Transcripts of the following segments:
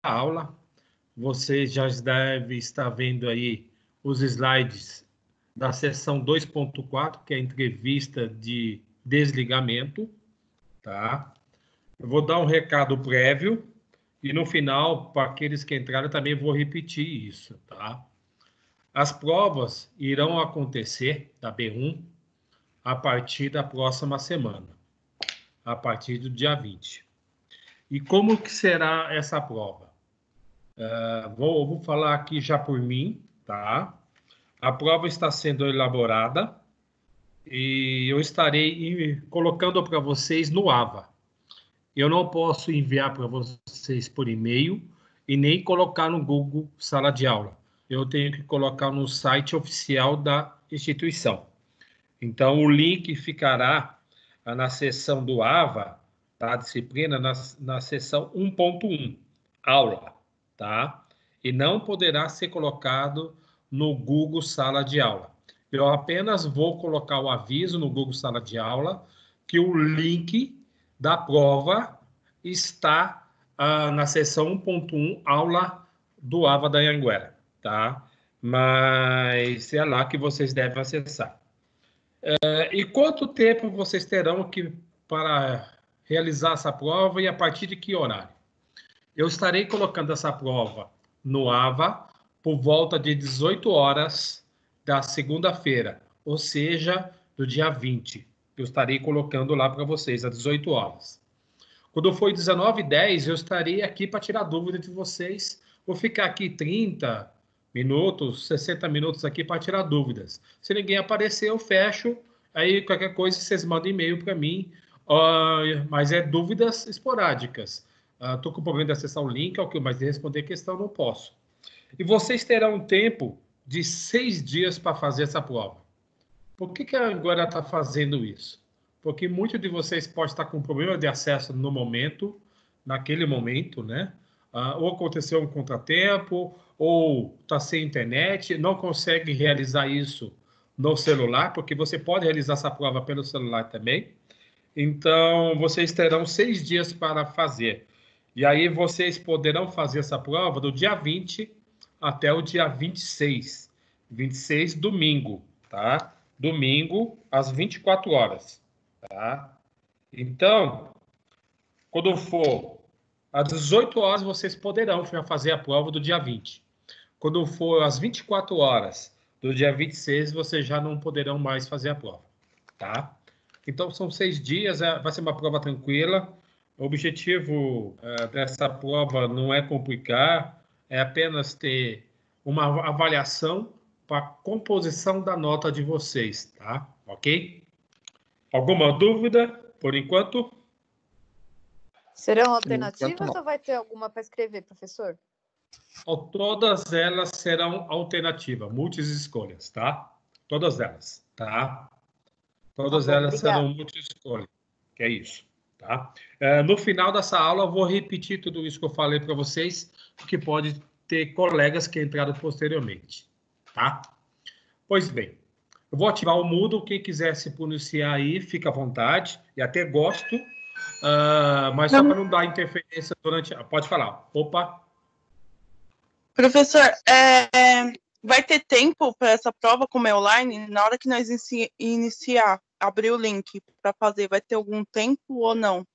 aula. Vocês já devem estar vendo aí os slides da sessão 2.4, que é a entrevista de desligamento, tá? Eu vou dar um recado prévio e no final, para aqueles que entraram, eu também vou repetir isso, tá? As provas irão acontecer da B1 a partir da próxima semana, a partir do dia 20. E como que será essa prova? Vou falar aqui já por mim, tá? A prova está sendo elaborada e eu estarei colocando para vocês no AVA. Eu não posso enviar para vocês por e-mail e nem colocar no Google Sala de Aula. Eu tenho que colocar no site oficial da instituição. Então, o link ficará na seção do AVA, tá? A disciplina, na seção 1.1, aula, tá? E não poderá ser colocado no Google Sala de Aula. Eu apenas vou colocar o aviso no Google Sala de Aula que o link da prova está na seção 1.1, aula do AVA da Anhanguera, tá? Mas é lá que vocês devem acessar. E quanto tempo vocês terão para realizar essa prova e a partir de que horário? Eu estarei colocando essa prova no AVA por volta de 18 horas da segunda-feira, ou seja, do dia 20. Eu estarei colocando lá para vocês às 18 horas. Quando for 19h10, eu estarei aqui para tirar dúvida de vocês. Vou ficar aqui 30 minutos, 60 minutos aqui para tirar dúvidas. Se ninguém aparecer, eu fecho. Aí, qualquer coisa, vocês mandam e-mail para mim. Mas é dúvidas esporádicas. Estou com problema de acessar o link, mas de responder questão não posso. E vocês terão um tempo de 6 dias para fazer essa prova. Por que a Anhanguera está fazendo isso? Porque muitos de vocês podem estar com problema de acesso no momento, naquele momento, né? Ou aconteceu um contratempo, ou está sem internet, não consegue realizar isso no celular, porque você pode realizar essa prova pelo celular também. Então, vocês terão 6 dias para fazer. E aí, vocês poderão fazer essa prova do dia 20 até o dia 26. 26, domingo, tá? Domingo, às 24 horas, tá? Então, quando for às 18 horas, vocês poderão fazer a prova do dia 20. Quando for às 24 horas do dia 26, vocês já não poderão mais fazer a prova, tá? Então, são 6 dias, vai ser uma prova tranquila. O objetivo dessa prova não é complicar, é apenas ter uma avaliação para a composição da nota de vocês, tá? Ok? Alguma dúvida, por enquanto? Serão alternativas ou vai ter alguma para escrever, professor? Todas elas serão alternativas, múltiplas escolhas, tá? Todas elas, tá? Todas elas serão múltiplas escolhas, que é isso, tá? No final dessa aula, eu vou repetir tudo isso que eu falei para vocês, porque pode ter colegas que entraram posteriormente, tá? Pois bem, eu vou ativar o mudo, quem quiser se pronunciar aí, fica à vontade, e até gosto, mas só para não dar interferência durante... Pode falar. Opa! Professor, vai ter tempo para essa prova como é online? Na hora que nós iniciar, abrir o link para fazer, vai ter algum tempo ou não?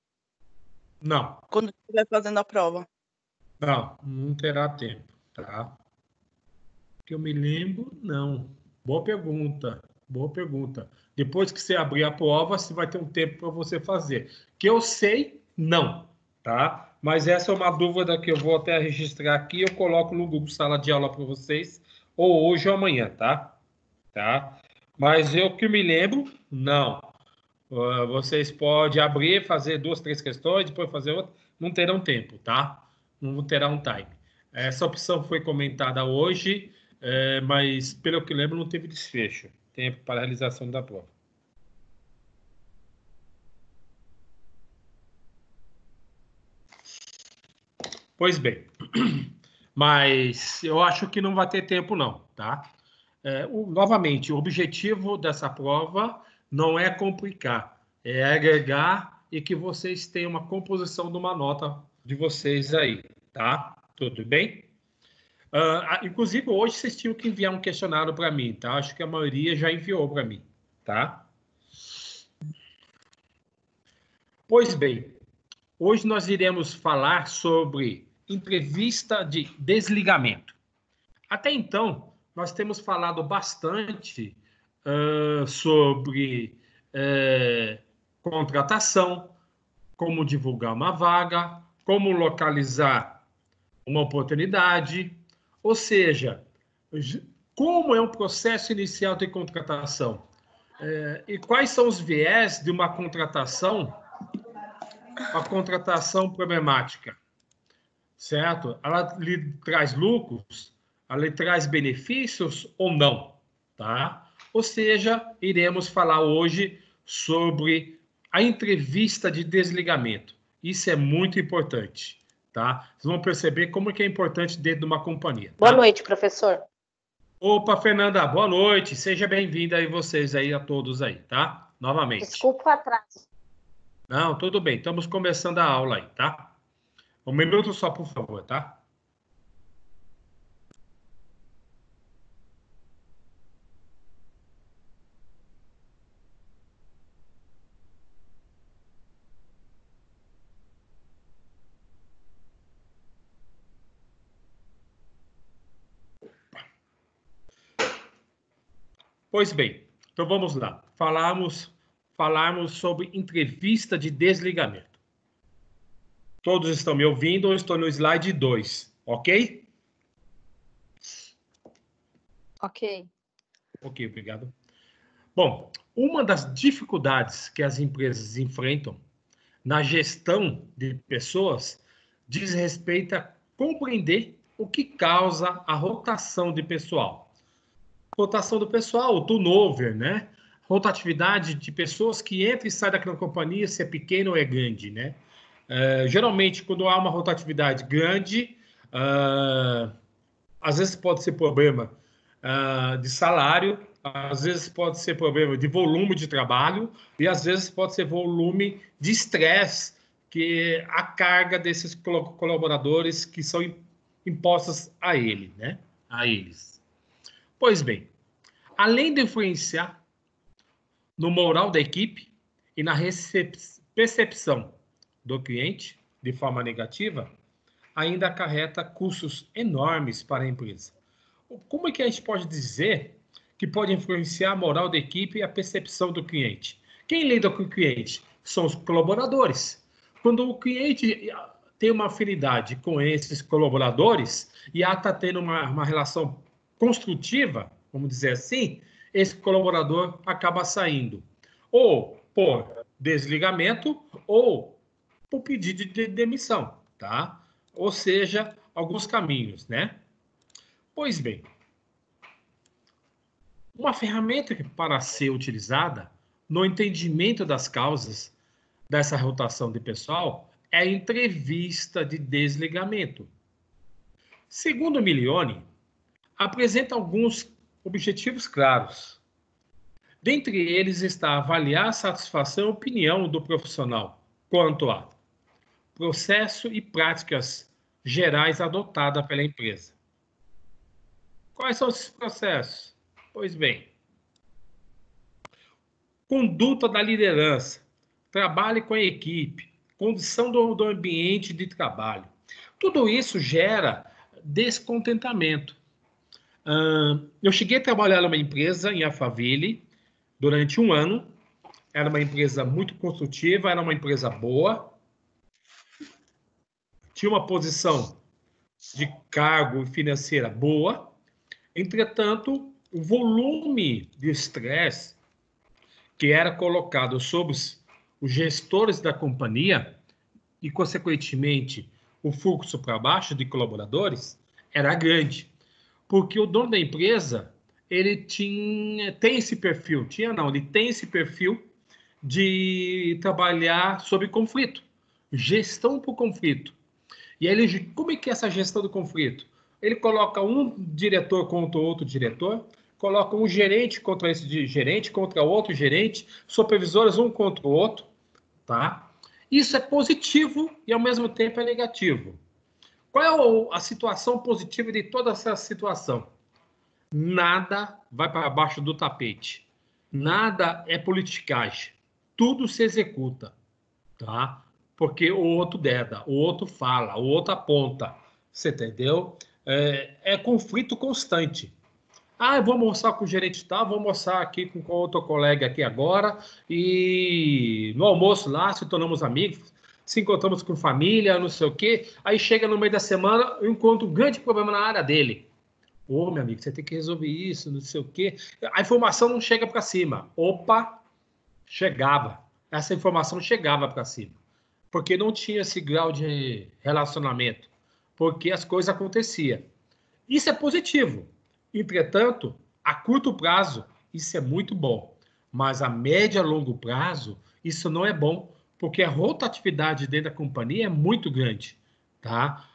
Não. Quando estiver fazendo a prova? Não terá tempo, tá? Que eu me lembro, não. Boa pergunta, boa pergunta. Depois que você abrir a prova, você vai ter um tempo para você fazer. Que eu sei, não, tá? Mas essa é uma dúvida que eu vou até registrar aqui, eu coloco no Google Sala de Aula para vocês, ou hoje ou amanhã, tá? Mas eu que me lembro, não. Vocês podem abrir, fazer 2, 3 questões, depois fazer outra, não terão tempo, tá? Não terá um time. Essa opção foi comentada hoje, mas, pelo que lembro, não teve desfecho. Tempo para a realização da prova. Pois bem, mas eu acho que não vai ter tempo, não, tá? Novamente, o objetivo dessa prova não é complicar, é agregar e que vocês tenham uma composição de uma nota de vocês aí, tá? Tudo bem? Inclusive, hoje vocês tinham que enviar um questionário para mim, tá? Acho que a maioria já enviou para mim, tá? Pois bem, hoje nós iremos falar sobre entrevista de desligamento. Até então, nós temos falado bastante sobre contratação, como divulgar uma vaga, como localizar uma oportunidade, ou seja, como é o processo inicial de contratação e quais são os viés de uma contratação problemática, certo? Ela lhe traz lucros, ela lhe traz benefícios ou não, tá? Ou seja, iremos falar hoje sobre a entrevista de desligamento. Isso é muito importante, tá? Vocês vão perceber como que é importante dentro de uma companhia. Tá? Boa noite, professor. Opa, Fernanda, boa noite. Seja bem-vinda aí vocês aí, a todos aí, tá? Novamente. Desculpa o atraso. Não, tudo bem. Estamos começando a aula aí, tá? Um minuto só, por favor, tá? Pois bem, então vamos lá. Falarmos sobre entrevista de desligamento. Todos estão me ouvindo? Eu estou no slide 2, ok? Ok. Ok, obrigado. Bom, uma das dificuldades que as empresas enfrentam na gestão de pessoas diz respeito a compreender o que causa a rotação de pessoal. Rotação do pessoal, o turnover, né? Rotatividade de pessoas que entram e saem daquela companhia, se é pequeno ou é grande, né? Geralmente, quando há uma rotatividade grande, às vezes pode ser problema de salário, às vezes pode ser problema de volume de trabalho e às vezes pode ser volume de estresse, que a carga desses colaboradores que são impostas a ele, né? A eles. Pois bem, além de influenciar no moral da equipe e na percepção do cliente de forma negativa, ainda acarreta custos enormes para a empresa. Como é que a gente pode dizer que pode influenciar a moral da equipe e a percepção do cliente? Quem lida com o cliente? São os colaboradores. Quando o cliente tem uma afinidade com esses colaboradores e está tendo uma relação construtiva, vamos dizer assim, esse colaborador acaba saindo. Ou por desligamento ou por pedido de demissão, tá? Ou seja, alguns caminhos, né? Pois bem, uma ferramenta para ser utilizada no entendimento das causas dessa rotação de pessoal é a entrevista de desligamento. Segundo Milioni, apresenta alguns objetivos claros. Dentre eles está avaliar a satisfação e opinião do profissional quanto a processo e práticas gerais adotadas pela empresa. Quais são esses processos? Pois bem, conduta da liderança, trabalho com a equipe, condição do ambiente de trabalho. Tudo isso gera descontentamento. Eu cheguei a trabalhar numa empresa em Alphaville durante um ano. Era uma empresa muito construtiva, era uma empresa boa. Tinha uma posição de cargo financeira boa. Entretanto, o volume de estresse que era colocado sobre os gestores da companhia e, consequentemente, o fluxo para baixo de colaboradores era grande. Porque o dono da empresa, ele tem esse perfil, ele tem esse perfil de trabalhar sob conflito, gestão por conflito. E aí, como é que é essa gestão do conflito? Ele coloca um diretor contra outro diretor, coloca um gerente contra esse gerente, contra outro gerente, supervisores um contra o outro, tá? Isso é positivo e, ao mesmo tempo, é negativo. Qual é a situação positiva de toda essa situação? Nada vai para baixo do tapete. Nada é politicagem. Tudo se executa, tá? Porque o outro deda, o outro fala, o outro aponta. Você entendeu? É conflito constante. Eu vou almoçar com o gerente tal, vou almoçar aqui com outro colega aqui agora, e no almoço lá se tornamos amigos, se encontramos com família, não sei o quê. Aí chega no meio da semana, eu encontro um grande problema na área dele. Ô, meu amigo, você tem que resolver isso, não sei o quê. A informação não chega para cima. Opa, chegava. Essa informação chegava para cima. Porque não tinha esse grau de relacionamento. Porque as coisas aconteciam. Isso é positivo. Entretanto, a curto prazo, isso é muito bom. Mas a médio e longo prazo, isso não é bom, porque a rotatividade dentro da companhia é muito grande. Tá?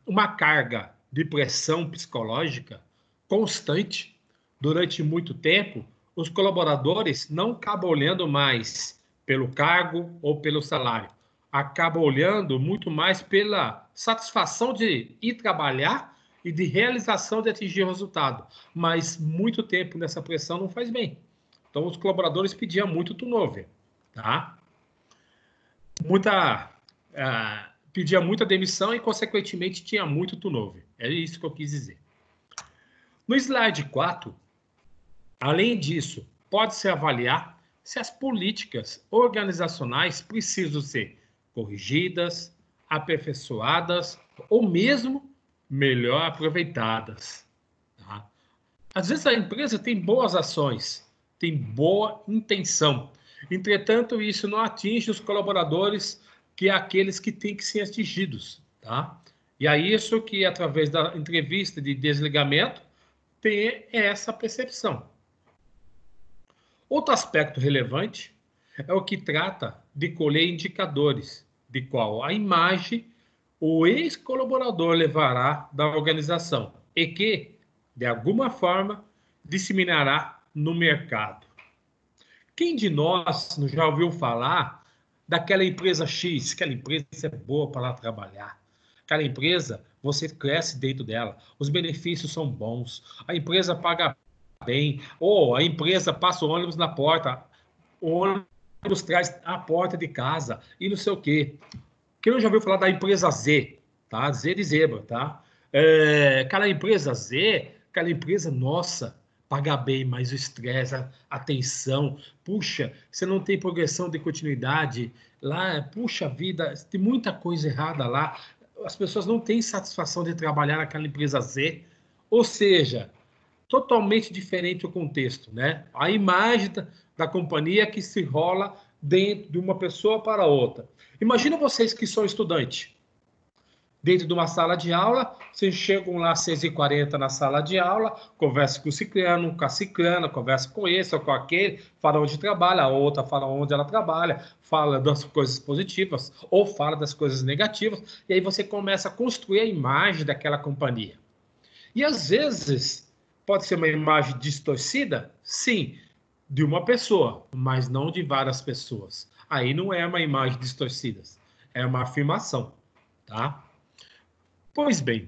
Uma carga de pressão psicológica constante durante muito tempo, os colaboradores não acabam olhando mais pelo cargo ou pelo salário. Acabam olhando muito mais pela satisfação de ir trabalhar e de realização de atingir o resultado. Mas muito tempo nessa pressão não faz bem. Então, os colaboradores pediam muito turnover. Tá? Pedia muita demissão e, consequentemente, tinha muito turnover. É isso que eu quis dizer. No slide 4, além disso, pode-se avaliar se as políticas organizacionais precisam ser corrigidas, aperfeiçoadas ou mesmo melhor aproveitadas. Tá? Às vezes a empresa tem boas ações, tem boa intenção. Entretanto, isso não atinge os colaboradores, que é aqueles que têm que ser atingidos. Tá? E é isso que, através da entrevista de desligamento, tem essa percepção. Outro aspecto relevante é o que trata de colher indicadores, de qual a imagem o ex-colaborador levará da organização e que, de alguma forma, disseminará no mercado. Quem de nós não já ouviu falar daquela empresa X, aquela empresa é boa para lá trabalhar? Aquela empresa, você cresce dentro dela, os benefícios são bons, a empresa paga bem, ou a empresa passa o ônibus na porta, o ônibus traz à porta de casa, e não sei o quê. Quem não já ouviu falar da empresa Z, tá? Z de zebra, tá? Aquela empresa Z, aquela empresa, nossa, paga bem, mas o estresse, a tensão, puxa, você não tem progressão de continuidade lá, puxa vida, tem muita coisa errada lá, as pessoas não têm satisfação de trabalhar naquela empresa Z, ou seja, totalmente diferente o contexto, né? A imagem da companhia que se rola dentro de uma pessoa para outra. Imagina vocês que são estudantes. Dentro de uma sala de aula, vocês chegam lá às 6h40 na sala de aula, conversa com o ciclano, com a ciclana, conversa com esse ou com aquele, fala onde trabalha, a outra fala onde ela trabalha, fala das coisas positivas ou fala das coisas negativas, e aí você começa a construir a imagem daquela companhia. E às vezes pode ser uma imagem distorcida, sim, de uma pessoa, mas não de várias pessoas. Aí não é uma imagem distorcida, é uma afirmação, tá? Pois bem,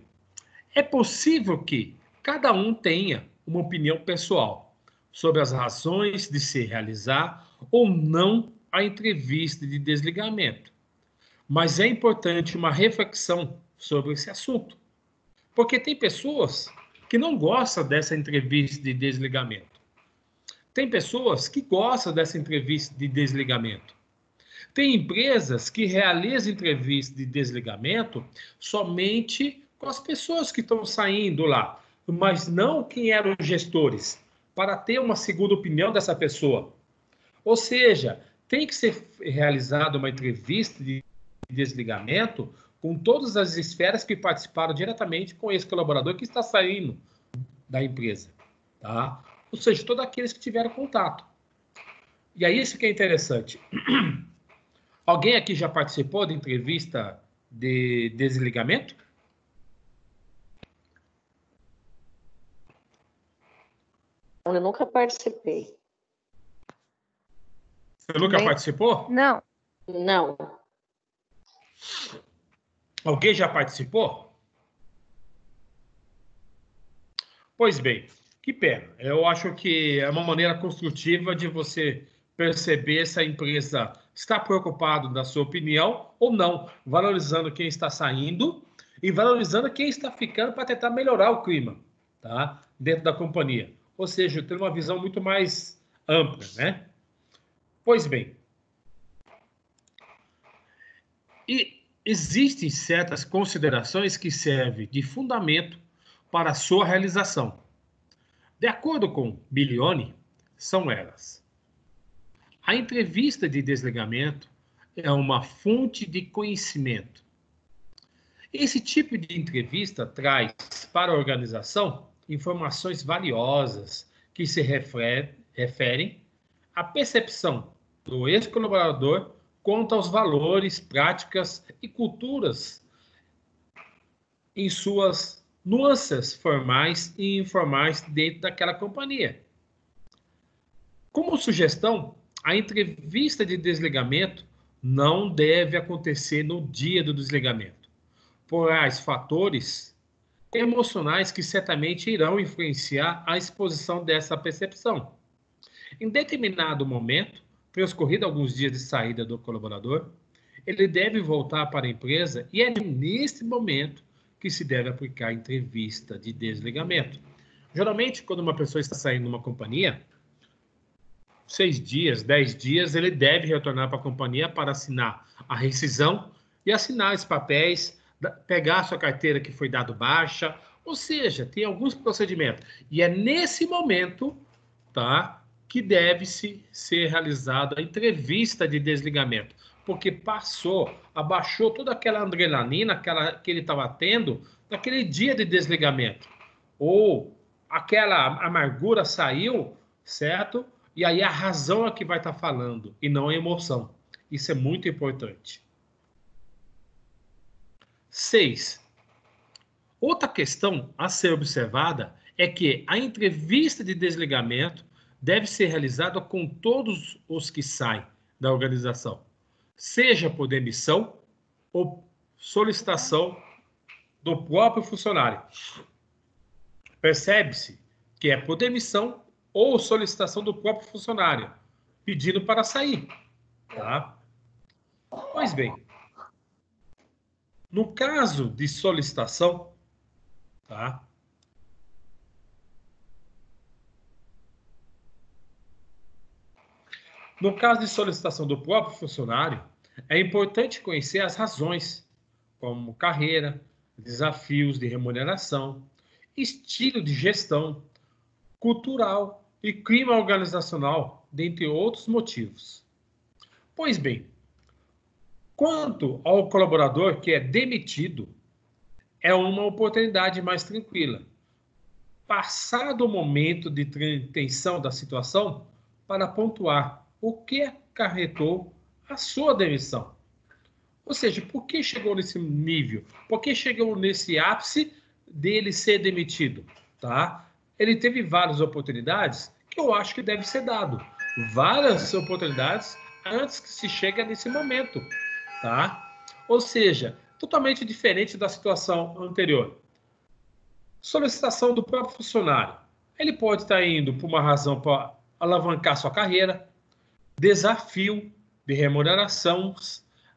é possível que cada um tenha uma opinião pessoal sobre as razões de se realizar ou não a entrevista de desligamento. Mas é importante uma reflexão sobre esse assunto. Porque tem pessoas que não gostam dessa entrevista de desligamento. Tem pessoas que gostam dessa entrevista de desligamento. Tem empresas que realizam entrevista de desligamento somente com as pessoas que estão saindo lá, mas não quem eram os gestores, para ter uma segunda opinião dessa pessoa. Ou seja, tem que ser realizada uma entrevista de desligamento com todas as esferas que participaram diretamente com esse colaborador que está saindo da empresa. Tá? Ou seja, todos aqueles que tiveram contato. E é isso que é interessante. Alguém aqui já participou de entrevista de desligamento? Eu nunca participei. Você nunca participou? Não. Não. Alguém já participou? Pois bem, que pena. Eu acho que é uma maneira construtiva de você perceber se a empresa está preocupada da sua opinião ou não, valorizando quem está saindo e valorizando quem está ficando para tentar melhorar o clima, tá? Dentro da companhia. Ou seja, ter uma visão muito mais ampla, né? Pois bem, e existem certas considerações que servem de fundamento para a sua realização. De acordo com Bilione, são elas: a entrevista de desligamento é uma fonte de conhecimento. Esse tipo de entrevista traz para a organização informações valiosas que se referem à percepção do ex-colaborador quanto aos valores, práticas e culturas em suas nuances formais e informais dentro daquela companhia. Como sugestão, a entrevista de desligamento não deve acontecer no dia do desligamento, por fatores emocionais que certamente irão influenciar a exposição dessa percepção. Em determinado momento, transcorrido alguns dias de saída do colaborador, ele deve voltar para a empresa e é nesse momento que se deve aplicar a entrevista de desligamento. Geralmente, quando uma pessoa está saindo de uma companhia, 6 dias, 10 dias, ele deve retornar para a companhia para assinar a rescisão e assinar os papéis, pegar a sua carteira que foi dado baixa, ou seja, tem alguns procedimentos. E é nesse momento, tá, que deve-se ser realizada a entrevista de desligamento, porque abaixou toda aquela adrenalina que ele estava tendo naquele dia de desligamento. Ou aquela amargura saiu, certo? E aí a razão é que vai estar falando, e não a emoção. Isso é muito importante. 6. Outra questão a ser observada é que a entrevista de desligamento deve ser realizada com todos os que saem da organização, seja por demissão ou solicitação do próprio funcionário. Percebe-se que é por demissão ou solicitação do próprio funcionário, pedindo para sair. Tá? Pois bem, no caso de solicitação, tá? No caso de solicitação do próprio funcionário, é importante conhecer as razões, como carreira, desafios de remuneração, estilo de gestão, cultural e clima organizacional, dentre outros motivos. Pois bem, quanto ao colaborador que é demitido, é uma oportunidade mais tranquila. Passado o momento de tensão da situação, para pontuar o que acarretou a sua demissão. Ou seja, por que chegou nesse nível? Por que chegou nesse ápice dele ser demitido? Tá? Ele teve várias oportunidades que eu acho que deve ser dado. Várias oportunidades antes que se chegue nesse momento. Tá? Ou seja, totalmente diferente da situação anterior. Solicitação do próprio funcionário. Ele pode estar indo por uma razão para alavancar sua carreira, desafio de remuneração,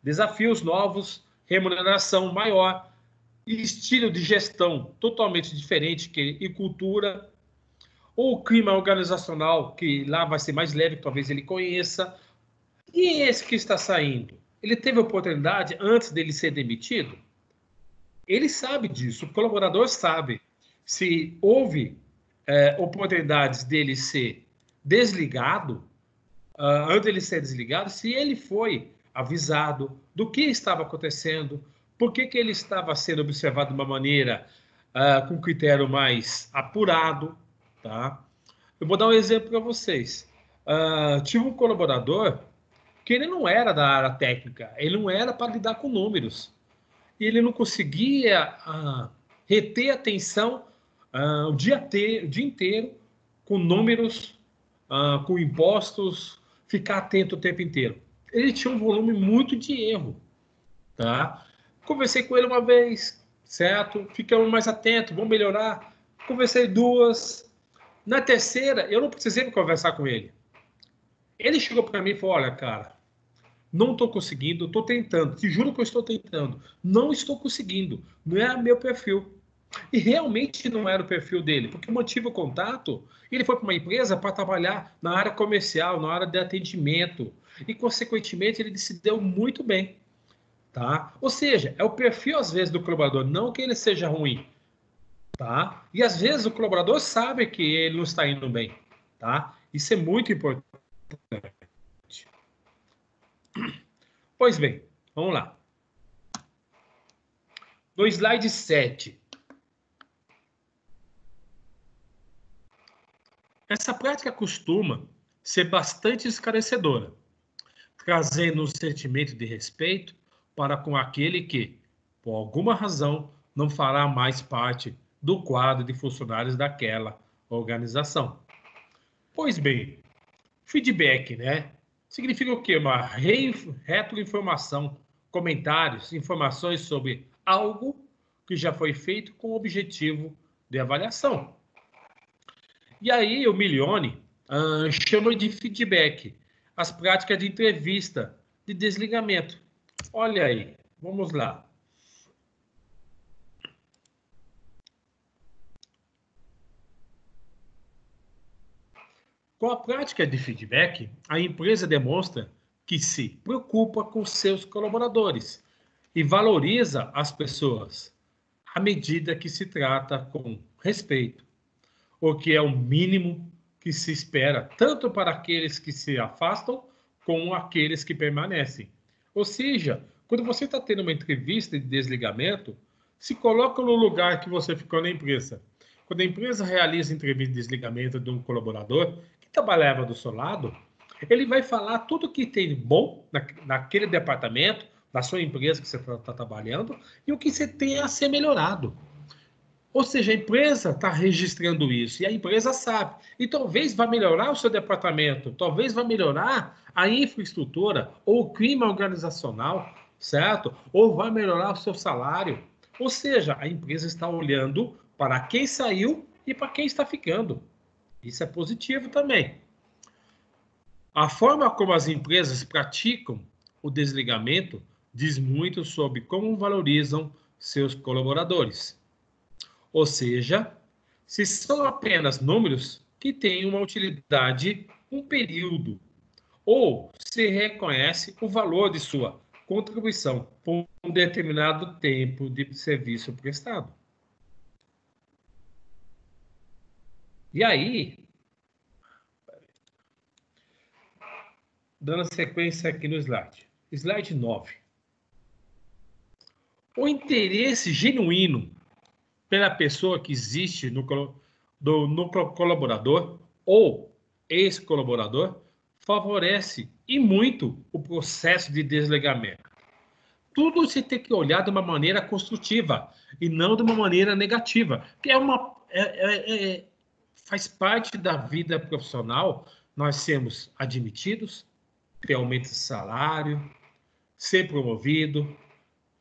desafios novos, remuneração maior, estilo de gestão totalmente diferente e cultura, ou clima organizacional, que lá vai ser mais leve, talvez ele conheça. E esse que está saindo? Ele teve oportunidade antes dele ser demitido? Ele sabe disso, o colaborador sabe. Se houve oportunidades dele ser desligado, antes dele ser desligado, se ele foi avisado do que estava acontecendo, por que ele estava sendo observado de uma maneira com critério mais apurado, tá? Eu vou dar um exemplo para vocês. Tive um colaborador que ele não era da área técnica, ele não era para lidar com números. E ele não conseguia reter a atenção o dia inteiro com números, com impostos, ficar atento o tempo inteiro. Ele tinha um volume muito de erro, tá? Conversei com ele uma vez, certo? Ficamos mais atentos, vamos melhorar. Conversei 2. Na terceira, eu não precisei conversar com ele. Ele chegou para mim e falou, olha, cara, não estou conseguindo, estou tentando, te juro que eu estou tentando, não estou conseguindo, não é meu perfil. E realmente não era o perfil dele, porque eu mantive o contato, ele foi para uma empresa para trabalhar na área comercial, na área de atendimento, e consequentemente ele se deu muito bem. Tá? Ou seja, é o perfil às vezes do colaborador, não que ele seja ruim. Tá? E às vezes o colaborador sabe que ele não está indo bem. Tá? Isso é muito importante. Pois bem, vamos lá. No slide 7. Essa prática costuma ser bastante esclarecedora, trazendo um sentimento de respeito para com aquele que, por alguma razão, não fará mais parte do quadro de funcionários daquela organização. Pois bem, feedback, né? Significa o quê? Uma retroinformação, comentários, informações sobre algo que já foi feito com o objetivo de avaliação. E aí o Milione chama de feedback as práticas de entrevista, de desligamento. Olha aí, vamos lá. Com a prática de feedback, a empresa demonstra que se preocupa com seus colaboradores e valoriza as pessoas, à medida que se trata com respeito, o que é o mínimo que se espera, tanto para aqueles que se afastam, como aqueles que permanecem. Ou seja, quando você está tendo uma entrevista de desligamento, se coloca no lugar que você ficou na empresa. Quando a empresa realiza entrevista de desligamento de um colaborador que trabalhava do seu lado, ele vai falar tudo que tem bom naquele departamento, na sua empresa que você está trabalhando, e o que você tem a ser melhorado. Ou seja, a empresa está registrando isso e a empresa sabe. E talvez vá melhorar o seu departamento, talvez vá melhorar a infraestrutura ou o clima organizacional, certo? Ou vai melhorar o seu salário. Ou seja, a empresa está olhando para quem saiu e para quem está ficando. Isso é positivo também. A forma como as empresas praticam o desligamento diz muito sobre como valorizam seus colaboradores. Ou seja, se são apenas números que têm uma utilidade, um período, ou se reconhece o valor de sua contribuição por um determinado tempo de serviço prestado. E aí, dando sequência aqui no slide. Slide 9. O interesse genuíno pela pessoa que existe no colaborador ou ex-colaborador favorece e muito o processo de desligamento. Tudo se tem que olhar de uma maneira construtiva e não de uma maneira negativa, que faz parte da vida profissional nós sermos admitidos, ter aumento de salário, ser promovido,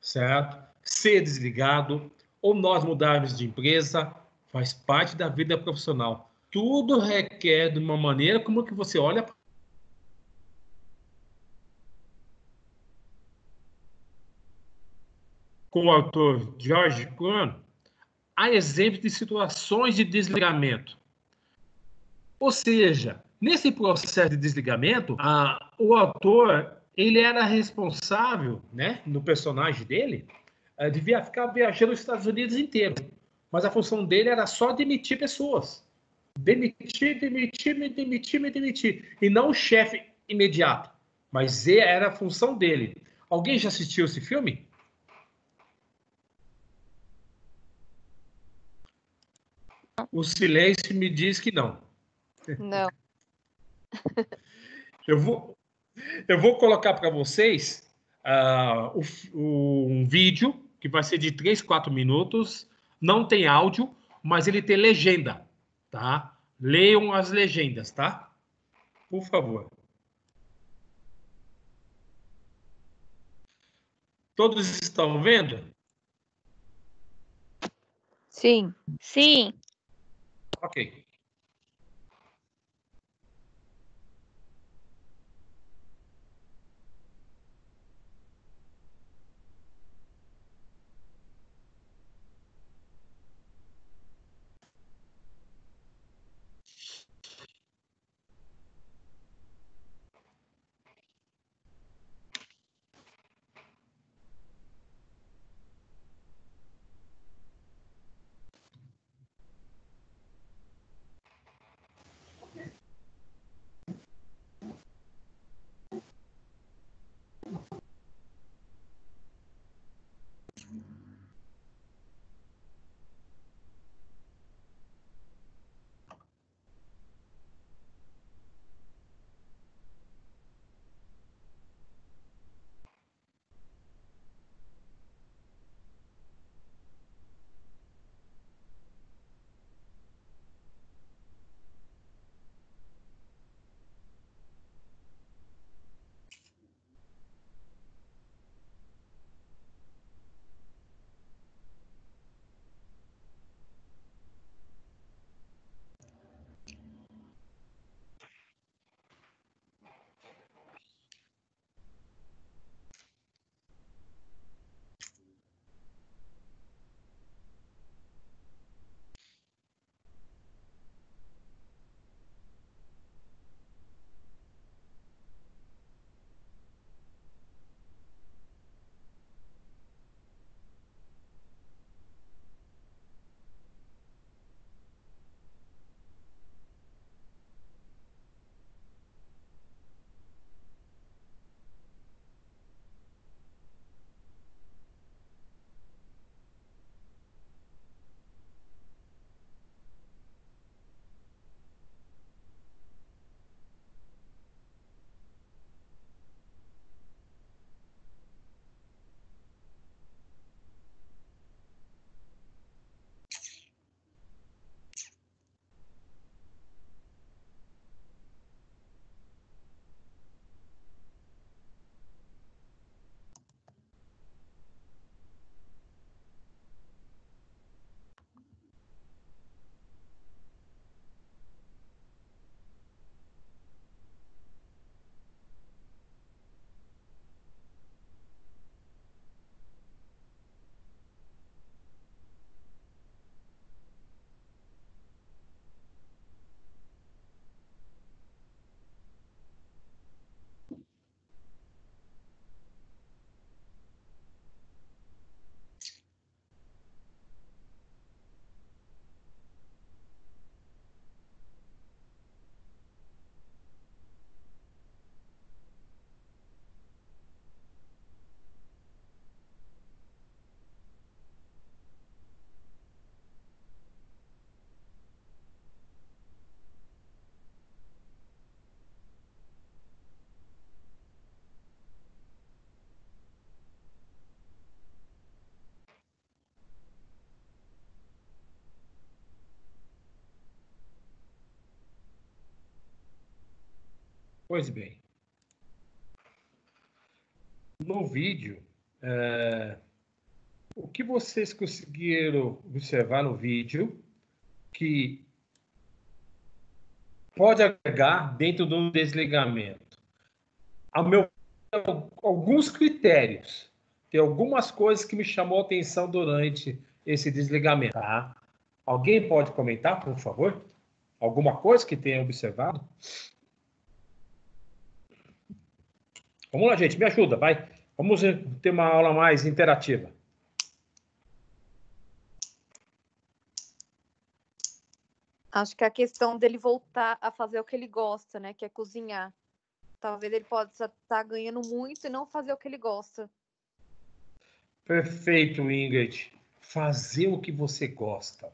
certo? Ser desligado, ou nós mudarmos de empresa, faz parte da vida profissional. Tudo requer de uma maneira como que você olha. Com o autor George Crumb, há exemplos de situações de desligamento. Ou seja, nesse processo de desligamento, o autor ele era responsável, né, no personagem dele, devia ficar viajando os Estados Unidos inteiro. Mas a função dele era só demitir pessoas. Demitir. E não o chefe imediato. Mas era a função dele. Alguém já assistiu esse filme? O silêncio me diz que não. Não. Eu vou colocar para vocês um vídeo que vai ser de 3, 4 minutos. Não tem áudio, mas ele tem legenda, tá? Leiam as legendas, tá? Por favor. Todos estão vendo? Sim. Sim. Ok. Pois bem. No vídeo, o que vocês conseguiram observar no vídeo que pode agregar dentro do desligamento? Ao meu alguns critérios. Tem algumas coisas que me chamou a atenção durante esse desligamento. Tá? Alguém pode comentar, por favor? Alguma coisa que tenha observado? Vamos lá, gente, me ajuda, vai. Vamos ter uma aula mais interativa. Acho que a questão dele voltar a fazer o que ele gosta, né? Que é cozinhar. Talvez ele possa estar ganhando muito e não fazer o que ele gosta. Perfeito, Ingrid. Fazer o que você gosta.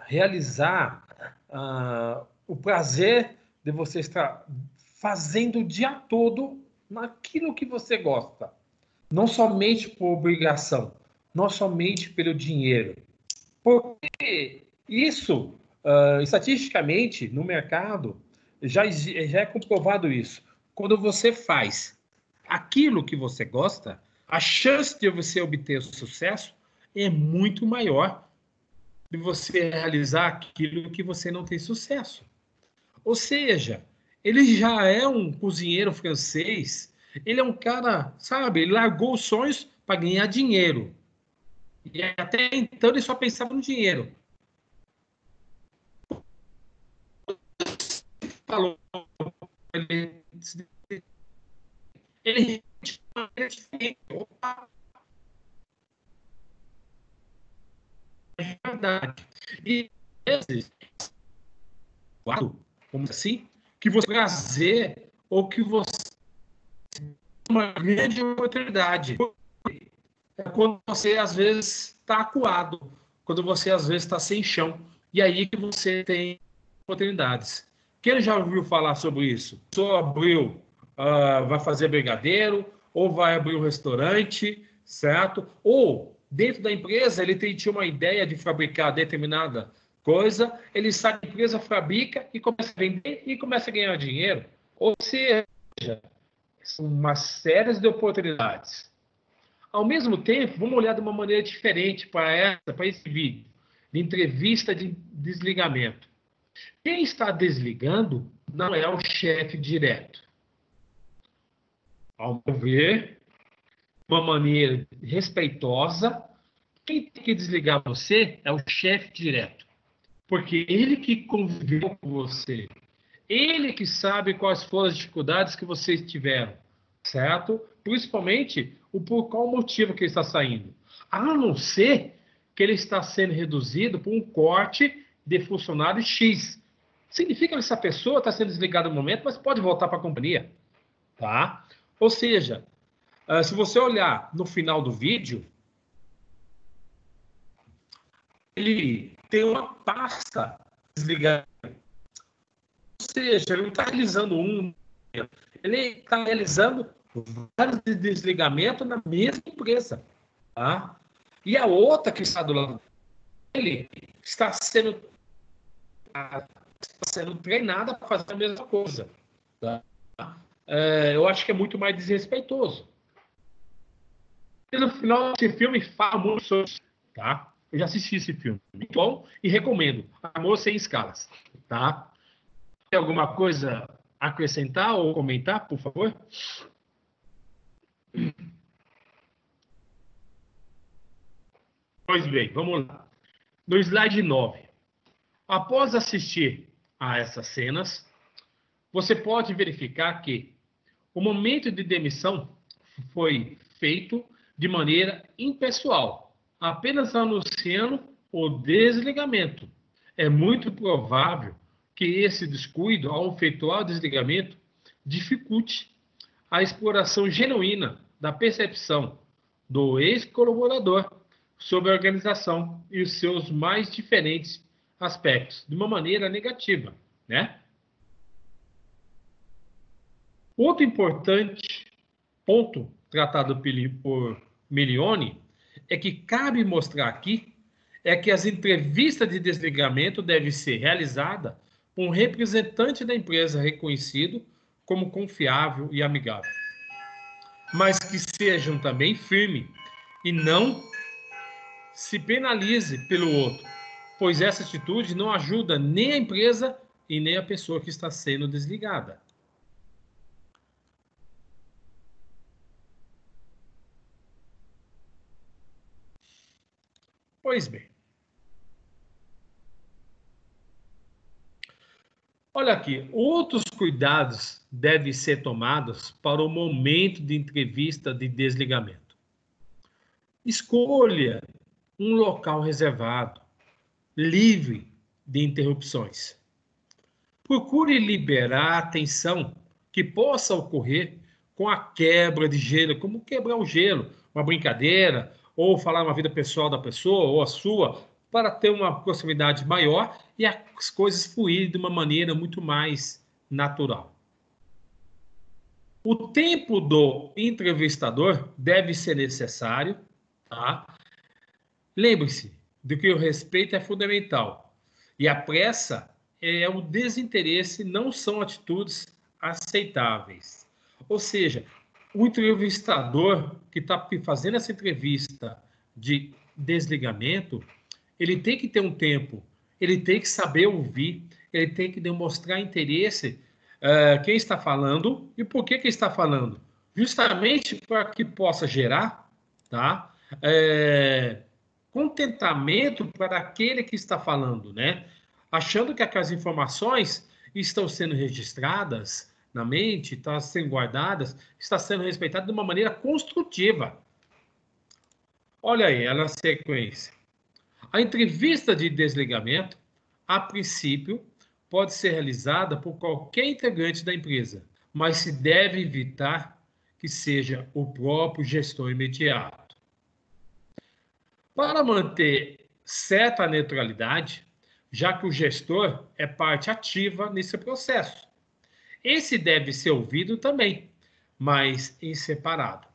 Realizar o prazer de você estar fazendo o dia todo naquilo que você gosta. Não somente por obrigação, não somente pelo dinheiro. Porque isso, estatisticamente, no mercado, já é comprovado isso. Quando você faz aquilo que você gosta, a chance de você obter sucesso é muito maior de você realizar aquilo que você não tem sucesso. Ou seja, ele já é um cozinheiro francês, ele é um cara, sabe, ele largou os sonhos para ganhar dinheiro. E até então ele só pensava no dinheiro. Falou, ele opa, é verdade. E às vezes, como assim, que você prazer ou que você uma grande oportunidade. É quando você às vezes está acuado, quando você às vezes está sem chão, e aí que você tem oportunidades. Quem já ouviu falar sobre isso? A pessoa abriu, vai fazer brigadeiro, ou vai abrir um restaurante, certo? Ou dentro da empresa ele tinha uma ideia de fabricar determinada coisa, ele sai da empresa, fabrica e começa a vender e começa a ganhar dinheiro. Ou seja, são uma série de oportunidades. Ao mesmo tempo, vamos olhar de uma maneira diferente para esse vídeo, de entrevista de desligamento. Quem está desligando não é o chefe direto. Ao meu ver, de uma maneira respeitosa, quem tem que desligar você é o chefe direto. Porque ele que conviveu com você, ele que sabe quais foram as dificuldades que vocês tiveram, certo? Principalmente por qual motivo que ele está saindo. A não ser que ele está sendo reduzido por um corte de funcionário X. Significa que essa pessoa está sendo desligada no momento, mas pode voltar para a companhia. Tá? Ou seja, se você olhar no final do vídeo, ele tem uma pasta desligada. Ou seja, ele não está realizando ele está realizando vários desligamentos na mesma empresa. Tá? E a outra que está do lado dele está sendo treinada para fazer a mesma coisa. Tá? Eu acho que é muito mais desrespeitoso. E no final, esse filme fala muito sobre isso. Tá? Eu já assisti esse filme. Muito bom e recomendo. Amor Sem Escalas. Tá? Tem alguma coisa a acrescentar ou comentar, por favor? Pois bem, vamos lá. No slide 9. Após assistir a essas cenas, você pode verificar que o momento de demissão foi feito de maneira impessoal, apenas anunciando o desligamento. É muito provável que esse descuido, ao efetuar o desligamento, dificulte a exploração genuína da percepção do ex-colaborador sobre a organização e os seus mais diferentes aspectos, de uma maneira negativa, né? Outro importante ponto tratado por Milione é que cabe mostrar aqui é que as entrevistas de desligamento devem ser realizadas por um representante da empresa reconhecido como confiável e amigável, mas que sejam também firmes e não se penalize pelo outro, pois essa atitude não ajuda nem a empresa e nem a pessoa que está sendo desligada. Pois bem. Olha aqui, outros cuidados devem ser tomados para o momento de entrevista de desligamento. Escolha um local reservado, livre de interrupções. Procure liberar a atenção que possa ocorrer com a quebra de gelo, como quebrar o gelo, uma brincadeira, ou falar uma vida pessoal da pessoa, ou a sua, para ter uma proximidade maior e as coisas fluírem de uma maneira muito mais natural. O tempo do entrevistador deve ser necessário, tá? Lembre-se de que o respeito é fundamental e a pressa é o desinteresse, não são atitudes aceitáveis. Ou seja, O entrevistador que está fazendo essa entrevista de desligamento, ele tem que ter um tempo, ele tem que saber ouvir, ele tem que demonstrar interesse quem está falando e por que está falando. Justamente para que possa gerar, tá? Contentamento para aquele que está falando, né? Achando que aquelas informações estão sendo registradas na mente, estão sendo guardadas, está sendo respeitadas de uma maneira construtiva. Olha aí, ela na sequência. A entrevista de desligamento, a princípio, pode ser realizada por qualquer integrante da empresa, mas se deve evitar que seja o próprio gestor imediato. Para manter certa neutralidade, já que o gestor é parte ativa nesse processo. Esse deve ser ouvido também, mas em separado.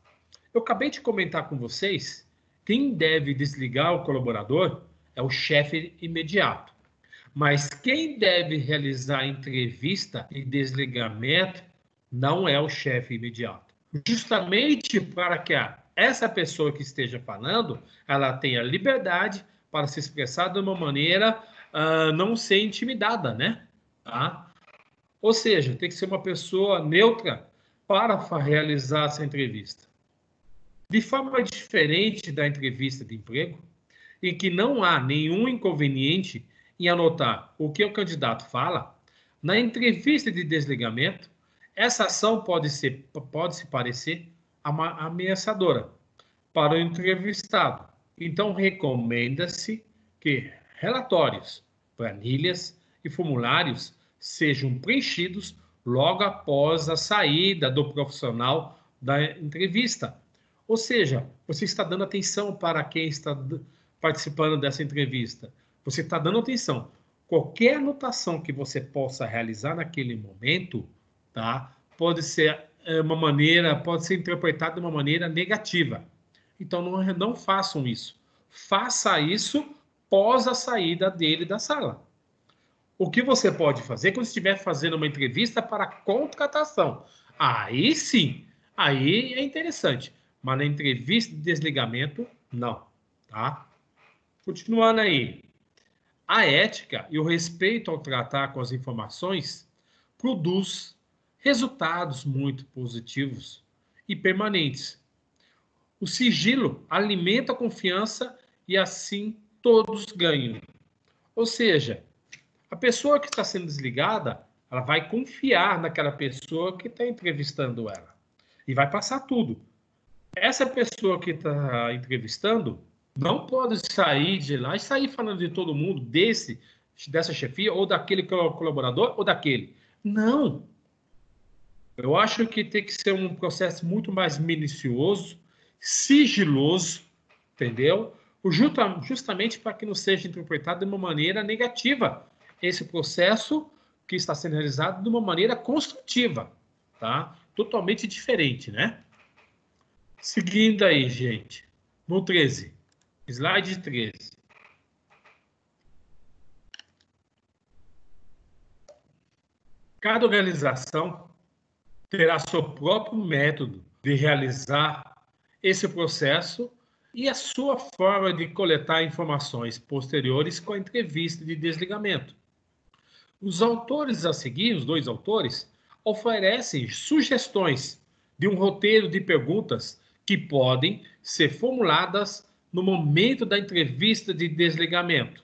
Eu acabei de comentar com vocês, quem deve desligar o colaborador é o chefe imediato. Mas quem deve realizar a entrevista e desligamento não é o chefe imediato. Justamente para que essa pessoa que esteja falando, ela tenha liberdade para se expressar de uma maneira não ser intimidada, né? Tá? Ou seja, tem que ser uma pessoa neutra para realizar essa entrevista. De forma diferente da entrevista de emprego, em que não há nenhum inconveniente em anotar o que o candidato fala, na entrevista de desligamento, essa ação pode se parecer ameaçadora para o entrevistado. Então, recomenda-se que relatórios, planilhas e formulários sejam preenchidos logo após a saída do profissional da entrevista. Ou seja, você está dando atenção para quem está participando dessa entrevista. Você está dando atenção. Qualquer anotação que você possa realizar naquele momento, tá? Pode ser interpretada de uma maneira negativa. Então, não façam isso. Faça isso pós a saída dele da sala. O que você pode fazer quando estiver fazendo uma entrevista para contratação? Aí sim, aí é interessante. Mas na entrevista de desligamento, não. Tá? Continuando aí. A ética e o respeito ao tratar com as informações produz resultados muito positivos e permanentes. O sigilo alimenta a confiança e assim todos ganham. Ou seja, a pessoa que está sendo desligada, ela vai confiar naquela pessoa que está entrevistando ela. E vai passar tudo. Essa pessoa que está entrevistando não pode sair de lá e sair falando de todo mundo, dessa chefia, ou daquele colaborador, ou daquele. Não. Eu acho que tem que ser um processo muito mais minucioso, sigiloso, entendeu? Justamente para que não seja interpretado de uma maneira negativa esse processo que está sendo realizado de uma maneira construtiva, tá? Totalmente diferente, né? Seguindo aí, gente, no 13, slide 13. Cada organização terá seu próprio método de realizar esse processo e a sua forma de coletar informações posteriores com a entrevista de desligamento. Os autores a seguir, os dois autores, oferecem sugestões de um roteiro de perguntas que podem ser formuladas no momento da entrevista de desligamento.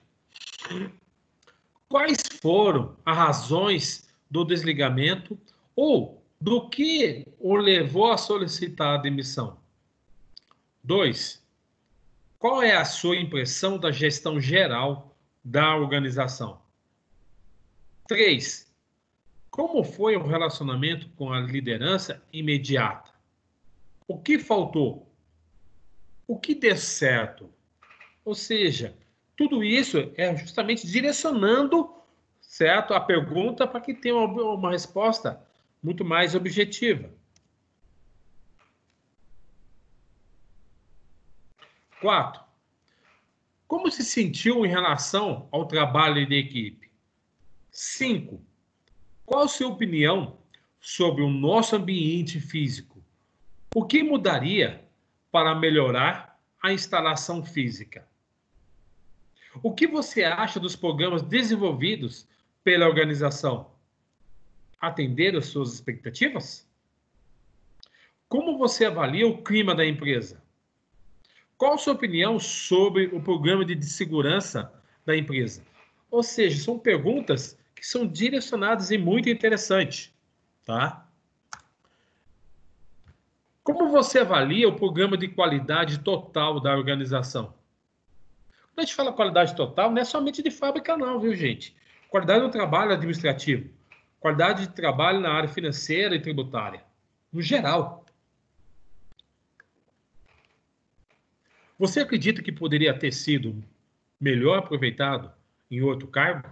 Quais foram as razões do desligamento ou do que o levou a solicitar a demissão? 2. Qual é a sua impressão da gestão geral da organização? 3. Como foi o relacionamento com a liderança imediata? O que faltou? O que deu certo? Ou seja, tudo isso é justamente direcionando, certo, a pergunta para que tenha uma resposta muito mais objetiva. 4. Como se sentiu em relação ao trabalho de equipe? 5. Qual a sua opinião sobre o nosso ambiente físico? O que mudaria para melhorar a instalação física? O que você acha dos programas desenvolvidos pela organização? Atenderam às suas expectativas? Como você avalia o clima da empresa? Qual a sua opinião sobre o programa de segurança da empresa? Ou seja, são perguntas que são direcionadas e muito interessantes, tá? Como você avalia o programa de qualidade total da organização? Quando a gente fala qualidade total, não é somente de fábrica não, viu, gente? Qualidade do trabalho administrativo, qualidade de trabalho na área financeira e tributária, no geral. Você acredita que poderia ter sido melhor aproveitado em outro cargo?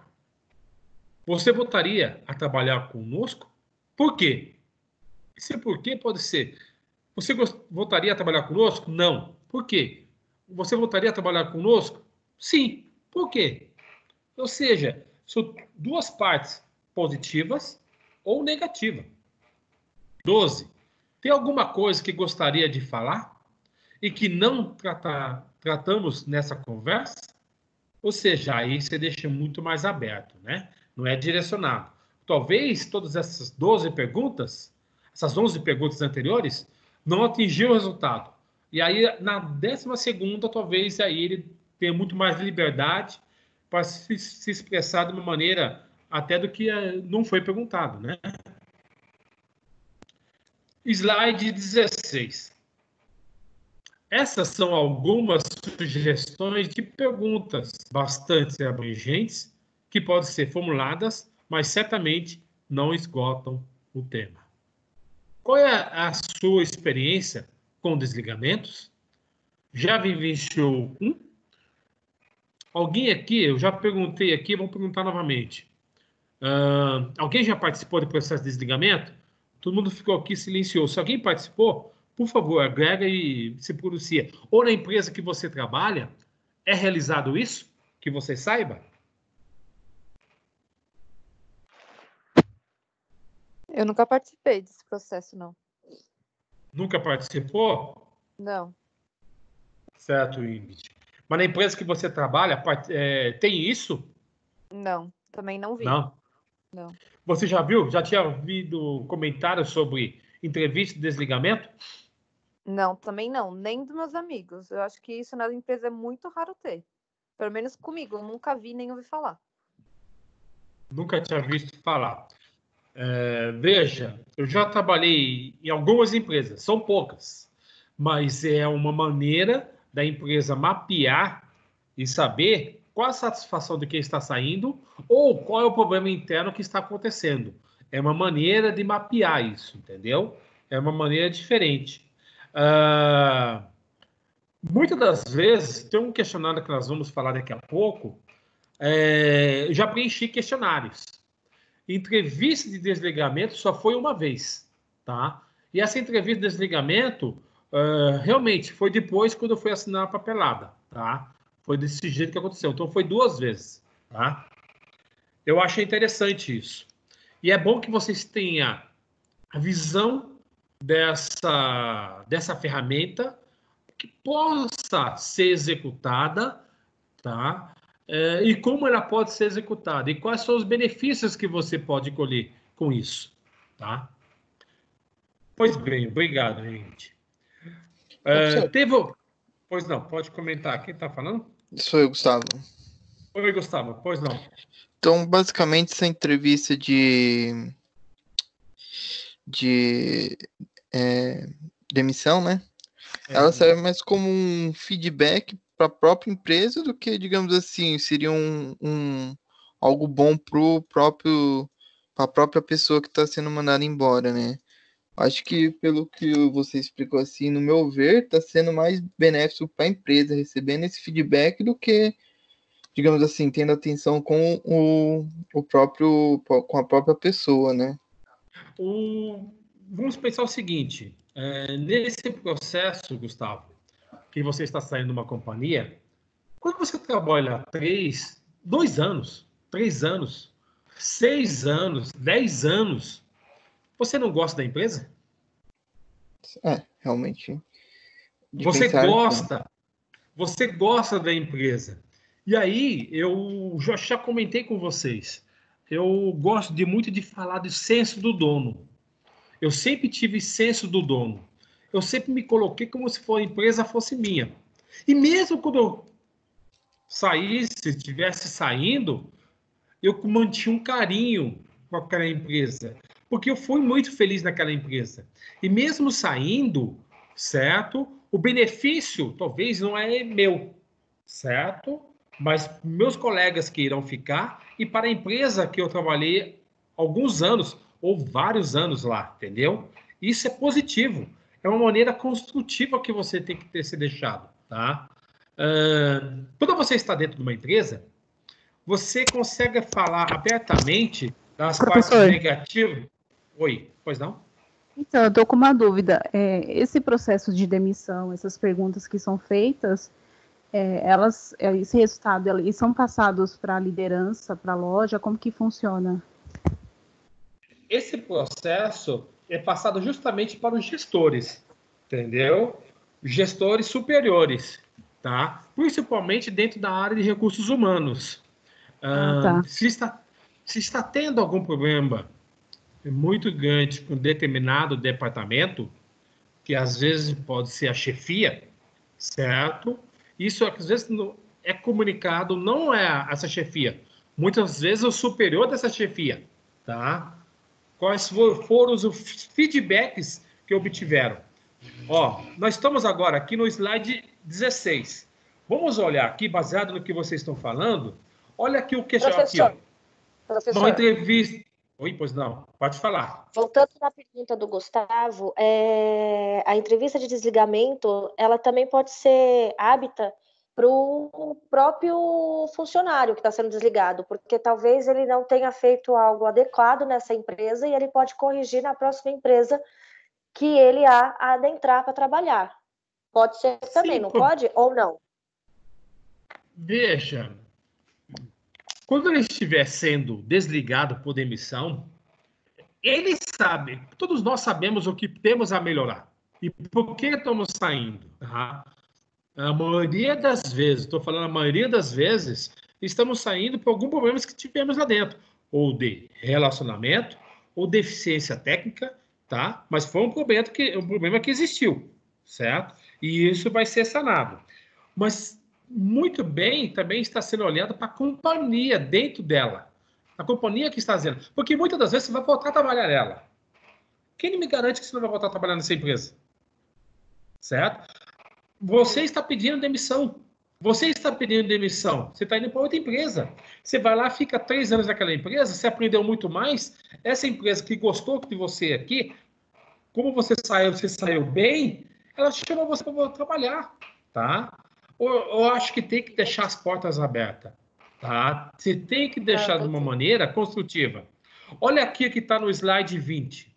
Você voltaria a trabalhar conosco? Por quê? Esse porquê pode ser: você voltaria a trabalhar conosco? Não. Por quê? Você voltaria a trabalhar conosco? Sim. Por quê? Ou seja, são duas partes positivas ou negativas. 12. Tem alguma coisa que gostaria de falar e que não tratamos nessa conversa? Ou seja, aí você deixa muito mais aberto, né? Não é direcionado. Talvez todas essas 12 perguntas, essas 11 perguntas anteriores, não atingiram o resultado. E aí, na 12ª, talvez aí ele tenha muito mais liberdade para se expressar de uma maneira até do que não foi perguntado, né? Slide 16. Essas são algumas sugestões de perguntas bastante abrangentes que podem ser formuladas, mas certamente não esgotam o tema. Qual é a sua experiência com desligamentos? Já vivenciou um? Alguém aqui, eu já perguntei aqui, vou perguntar novamente. Alguém já participou do processo de desligamento? Todo mundo ficou aqui silencioso. Se alguém participou, por favor, agrega e se pronuncia. Ou na empresa que você trabalha, é realizado isso? Que você saiba? Eu nunca participei desse processo, não. Nunca participou? Não. Certo, Ingrid. Mas na empresa que você trabalha, tem isso? Não, também não vi. Não? Não. Você já viu? Já tinha ouvido comentários sobre entrevista de desligamento? Não, também não. Nem dos meus amigos. Eu acho que isso na empresa é muito raro ter. Pelo menos comigo. Eu nunca vi nem ouvi falar. Nunca tinha visto falar. Veja, eu já trabalhei em algumas empresas, são poucas, mas é uma maneira da empresa mapear e saber qual a satisfação de quem está saindo ou qual é o problema interno que está acontecendo. É uma maneira de mapear isso, entendeu? É uma maneira diferente. Muitas das vezes, tem um questionário que nós vamos falar daqui a pouco, eu já preenchi questionários. Entrevista de desligamento só foi uma vez, tá? E essa entrevista de desligamento realmente foi depois quando eu fui assinar a papelada, tá? Foi desse jeito que aconteceu. Então foi 2 vezes, tá? Eu achei interessante isso. E é bom que vocês tenham a visão dessa ferramenta que possa ser executada, tá? E como ela pode ser executada e quais são os benefícios que você pode colher com isso, tá? Pois bem, obrigado, gente. Pois não, pode comentar. Quem está falando? Sou eu, Gustavo. Oi, Gustavo. Pois não. Então, basicamente, essa entrevista de demissão, né? Ela serve mais como um feedback para a própria empresa do que, digamos assim, seria algo bom para a própria pessoa que está sendo mandada embora, né? Acho que, pelo que você explicou assim, no meu ver, está sendo mais benéfico para a empresa recebendo esse feedback do que, digamos assim, tendo atenção com com a própria pessoa, né? Vamos pensar o seguinte: nesse processo, Gustavo, que você está saindo de uma companhia, quando você trabalha 2 anos, 3 anos, 6 anos, 10 anos, você não gosta da empresa? realmente. De Você pensar, você gosta da empresa. E aí, eu já comentei com vocês, eu gosto muito de falar do senso do dono. Eu sempre tive senso do dono. Eu sempre me coloquei como se a empresa fosse minha. E mesmo quando eu saísse, estivesse saindo, eu mantinha um carinho com aquela empresa, porque eu fui muito feliz naquela empresa. E mesmo saindo, certo? O benefício talvez não é meu, certo? Mas meus colegas que irão ficar e para a empresa que eu trabalhei alguns anos ou vários anos lá, entendeu? Isso é positivo. É uma maneira construtiva que você tem que ter se deixado, tá? Quando você está dentro de uma empresa, você consegue falar abertamente das partes Professor. negativas. Oi, pois não? Então, eu estou com uma dúvida. Esse processo de demissão, essas perguntas que são feitas, esse resultado, eles são passados para a liderança, para a loja? Como que funciona? Esse processo é passado justamente para os gestores, entendeu? Gestores superiores, tá? Principalmente dentro da área de recursos humanos. Tá. Se está tendo algum problema muito grande com determinado departamento, que às vezes pode ser a chefia, certo? Isso às vezes é comunicado, não é essa chefia, muitas vezes o superior dessa chefia, tá? Quais foram os feedbacks que obtiveram? Ó, nós estamos agora aqui no slide 16. Vamos olhar aqui, baseado no que vocês estão falando. Olha aqui o questionário. Professor. Uma entrevista. Oi, pois não. Pode falar. Voltando na pergunta do Gustavo, a entrevista de desligamento, ela também pode ser hábita para o próprio funcionário que está sendo desligado, porque talvez ele não tenha feito algo adequado nessa empresa e ele pode corrigir na próxima empresa que ele adentrar para trabalhar. Pode ser também, não pode? Ou não? Veja, quando ele estiver sendo desligado por demissão, ele sabe, todos nós sabemos o que temos a melhorar e por que estamos saindo. Tá? A maioria das vezes, estou falando a maioria das vezes, estamos saindo por algum problema que tivemos lá dentro, ou de relacionamento, ou deficiência técnica, tá? Mas foi um problema que existiu, certo? E isso vai ser sanado. Mas muito bem também está sendo olhado para a companhia dentro dela. A companhia que está fazendo. Porque muitas das vezes você vai voltar a trabalhar nela. Quem me garante que você não vai voltar a trabalhar nessa empresa? Certo? Você está pedindo demissão. Você está pedindo demissão. Você está indo para outra empresa. Você vai lá, fica 3 anos naquela empresa, você aprendeu muito mais. Essa empresa que gostou de você aqui, como você saiu bem, ela chamou você para trabalhar, tá? Eu acho que tem que deixar as portas abertas, tá? Você tem que deixar de uma maneira construtiva. Olha aqui que está no slide 20.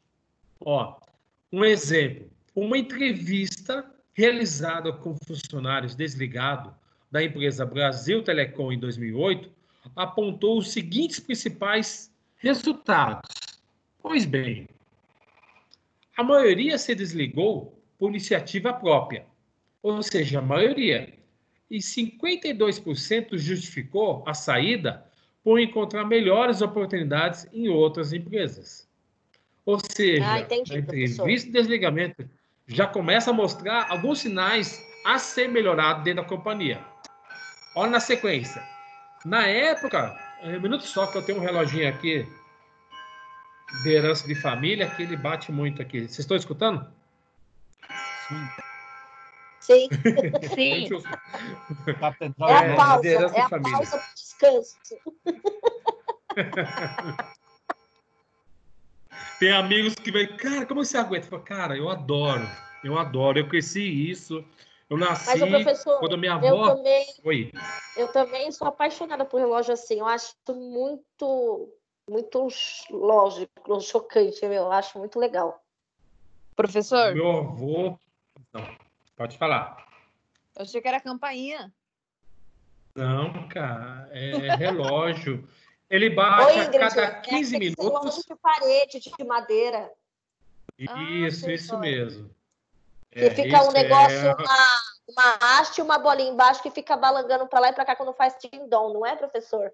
Ó, um exemplo. Uma entrevista realizada com funcionários desligados da empresa Brasil Telecom em 2008 apontou os seguintes principais resultados. Pois bem, a maioria se desligou por iniciativa própria, ou seja, a maioria. E 52% justificou a saída por encontrar melhores oportunidades em outras empresas. Ou seja, entendi, a entrevista de desligamento já começa a mostrar alguns sinais a ser melhorado dentro da companhia. Olha na sequência. Na época, um minuto só que eu tenho um reloginho aqui de herança de família que ele bate muito aqui. Vocês estão escutando? Sim. Sim. É a pausa para descanso. Tem amigos que vêm, cara, como você aguenta? Eu falo, cara, eu adoro, eu cresci isso, eu nasci. Mas, professor, quando minha avó... eu também sou apaixonada por relógio assim, eu acho muito lógico, chocante, eu acho muito legal. Professor? Meu avô... Não, pode falar. Eu achei que era campainha. Não, cara, é relógio. Ele bate a cada 15 minutos. De parede, de madeira. Isso mesmo. Que fica um isso negócio, uma haste e uma bolinha embaixo que fica balangando para lá e para cá quando faz tindom, não é, professor?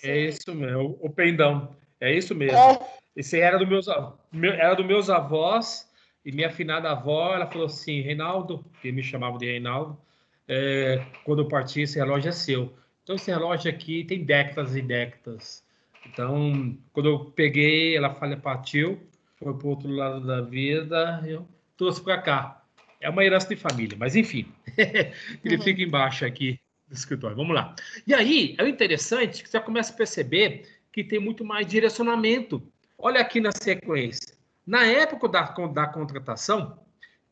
É isso mesmo, o pendão. É isso mesmo. É. Esse era dos meus avós, e minha afinada avó, ela falou assim, Reinaldo, que me chamava de Reinaldo, quando eu parti, esse relógio é seu. Então, esse relógio aqui tem décadas e décadas. Então, quando eu peguei, ela partiu, foi para o outro lado da vida, eu trouxe para cá. É uma herança de família, mas enfim, ele fica embaixo aqui do escritório. Vamos lá. E aí, é interessante que você começa a perceber que tem muito mais direcionamento. Olha aqui na sequência. Na época da contratação,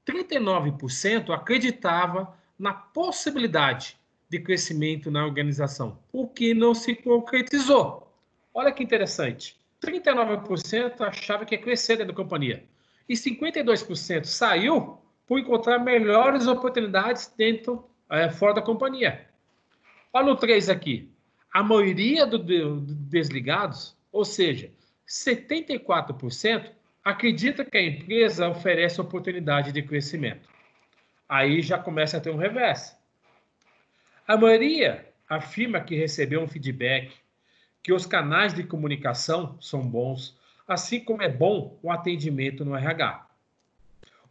39% acreditava na possibilidade de crescimento na organização, o que não se concretizou. Olha que interessante. 39% achava que ia crescer dentro da companhia. E 52% saiu por encontrar melhores oportunidades fora da companhia. Olha o 3 aqui. A maioria dos desligados, ou seja, 74%, acredita que a empresa oferece oportunidade de crescimento. Aí já começa a ter um revés. A maioria afirma que recebeu um feedback, que os canais de comunicação são bons, assim como é bom o atendimento no RH.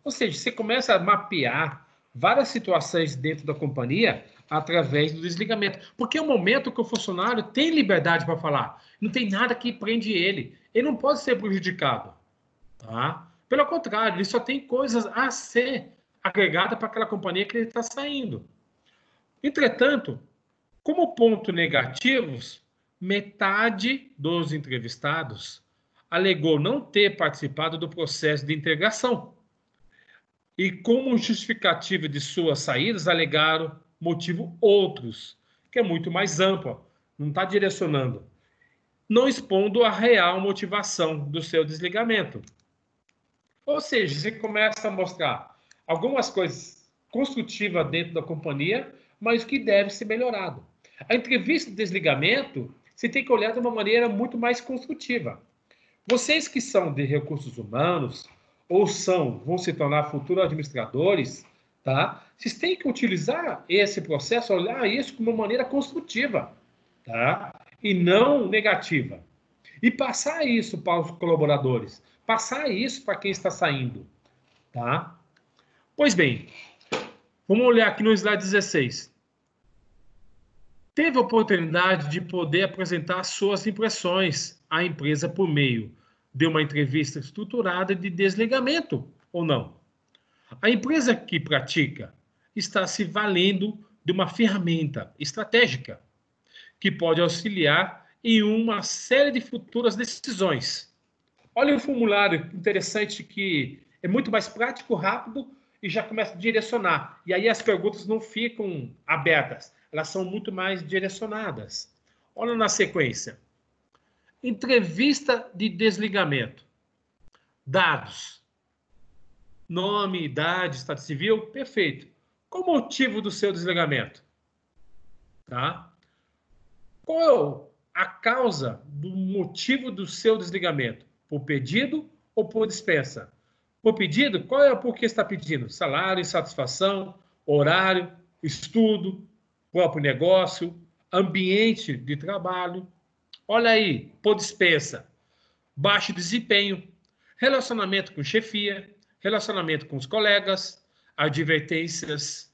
Ou seja, você começa a mapear várias situações dentro da companhia através do desligamento. Porque é o momento que o funcionário tem liberdade para falar. Não tem nada que prende ele. Ele não pode ser prejudicado. Tá? Pelo contrário, ele só tem coisas a ser agregada para aquela companhia que ele está saindo. Entretanto, como pontos negativos, metade dos entrevistados alegou não ter participado do processo de integração. E como justificativa de suas saídas, alegaram motivo outros, que é muito mais amplo, não está direcionando, não expondo a real motivação do seu desligamento. Ou seja, você começa a mostrar algumas coisas construtivas dentro da companhia, mas que deve ser melhorado. A entrevista de desligamento, você tem que olhar de uma maneira muito mais construtiva. Vocês que são de recursos humanos, ou vão se tornar futuros administradores, tá? Vocês têm que utilizar esse processo, olhar isso de uma maneira construtiva, tá? E não negativa. E passar isso para os colaboradores, passar isso para quem está saindo, tá? Pois bem, vamos olhar aqui no slide 16. Teve a oportunidade de poder apresentar suas impressões à empresa por meio de uma entrevista estruturada de desligamento ou não? A empresa que pratica está se valendo de uma ferramenta estratégica que pode auxiliar em uma série de futuras decisões. Olha o formulário interessante que é muito mais prático, rápido e já começa a direcionar. E aí as perguntas não ficam abertas, elas são muito mais direcionadas. Olha na sequência. Entrevista de desligamento. Dados. Nome, idade, estado civil, perfeito. Qual o motivo do seu desligamento? Tá? Qual a causa do motivo do seu desligamento? Por pedido ou por dispensa? Por pedido, qual é o porquê está pedindo? Salário, insatisfação, horário, estudo, próprio negócio, ambiente de trabalho. Olha aí, por dispensa, baixo desempenho, relacionamento com chefia, relacionamento com os colegas, advertências,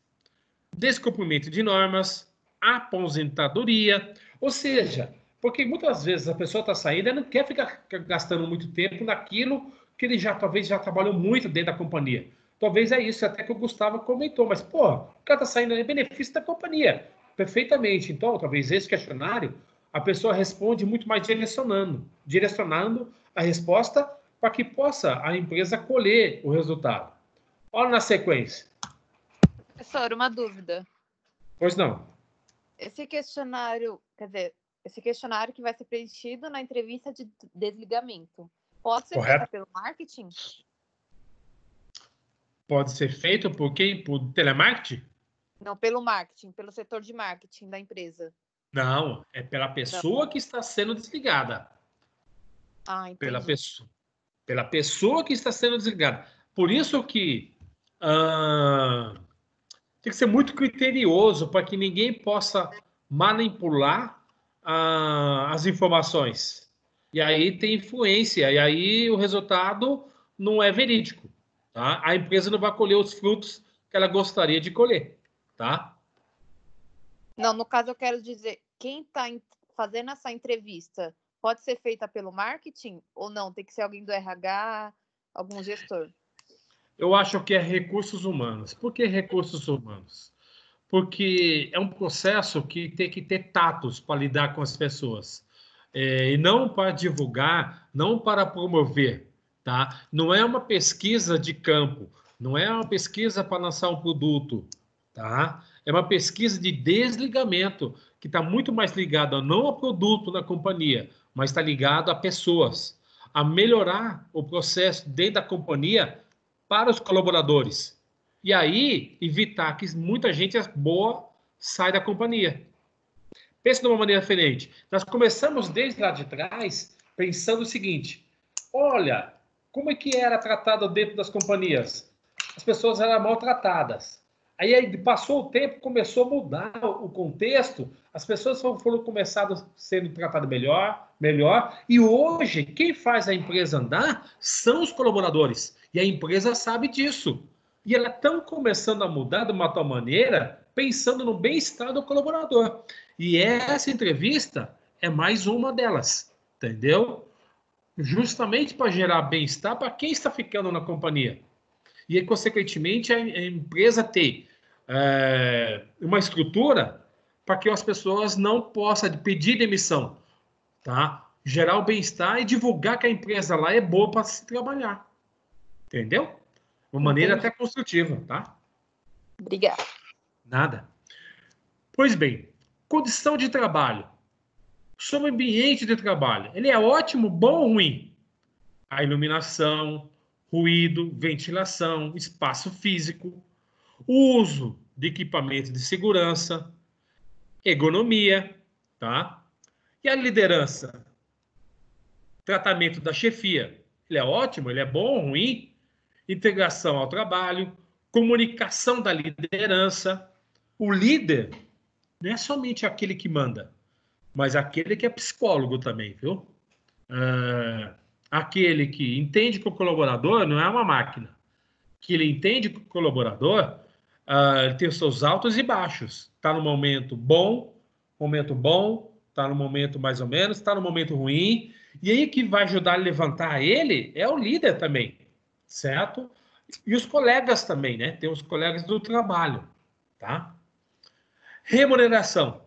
descumprimento de normas, aposentadoria, ou seja, porque muitas vezes a pessoa está saindo e não quer ficar gastando muito tempo naquilo que ele talvez já trabalhou muito dentro da companhia. Talvez é isso até que o Gustavo comentou, mas, pô, o cara está saindo em benefício da companhia, perfeitamente. Então, talvez esse questionário, a pessoa responde muito mais direcionando a resposta para que possa a empresa colher o resultado. Olha na sequência. Professor, uma dúvida. Pois não. Esse questionário, esse questionário que vai ser preenchido na entrevista de desligamento, pode ser feito pelo marketing? Pode ser feito por quem? Por telemarketing? Não, pelo marketing, pelo setor de marketing da empresa. Não, é pela pessoa que está sendo desligada. Ah, entendi. Pela pessoa que está sendo desligada. Por isso que tem que ser muito criterioso para que ninguém possa manipular as informações. E aí tem influência, e aí o resultado não é verídico. Tá? A empresa não vai colher os frutos que ela gostaria de colher. Tá? Não, no caso eu quero dizer, quem está fazendo essa entrevista pode ser feita pelo marketing ou não? Tem que ser alguém do RH, algum gestor? Eu acho que é recursos humanos. Por que recursos humanos? Porque é um processo que tem que ter tatos para lidar com as pessoas. E não para divulgar, não para promover. Tá? Não é uma pesquisa de campo, não é uma pesquisa para lançar um produto. Tá? É uma pesquisa de desligamento, que está muito mais ligada não ao produto da companhia, mas está ligado a pessoas, a melhorar o processo dentro da companhia para os colaboradores. E aí, evitar que muita gente boa saia da companhia. Pense de uma maneira diferente. Nós começamos desde lá de trás, pensando o seguinte: olha, como é que era tratado dentro das companhias? As pessoas eram maltratadas. Aí passou o tempo, começou a mudar o contexto, as pessoas foram começando sendo tratadas melhor, e hoje quem faz a empresa andar são os colaboradores. E a empresa sabe disso. E elas estão começando a mudar de uma tal maneira, pensando no bem-estar do colaborador. E essa entrevista é mais uma delas, entendeu? Justamente para gerar bem-estar para quem está ficando na companhia. E, consequentemente, a empresa ter uma estrutura para que as pessoas não possam pedir demissão, tá? Gerar o bem-estar e divulgar que a empresa lá é boa para se trabalhar. Entendeu? Uma maneira até construtiva, tá? Obrigada. Nada. Pois bem, condição de trabalho. Sobre o ambiente de trabalho. Ele é ótimo, bom ou ruim? A iluminação, ruído, ventilação, espaço físico, o uso de equipamento de segurança, ergonomia, tá? E a liderança? Tratamento da chefia. Ele é ótimo, ele é bom ou ruim? Integração ao trabalho, comunicação da liderança. O líder não é somente aquele que manda, mas aquele que é psicólogo também, viu? Aquele que entende que o colaborador não é uma máquina, que ele entende que o colaborador tem os seus altos e baixos. Está no momento bom, está no momento mais ou menos, está no momento ruim. E aí que vai ajudar a levantar ele é o líder também, certo? E os colegas também, né? Tem os colegas do trabalho, tá? Remuneração.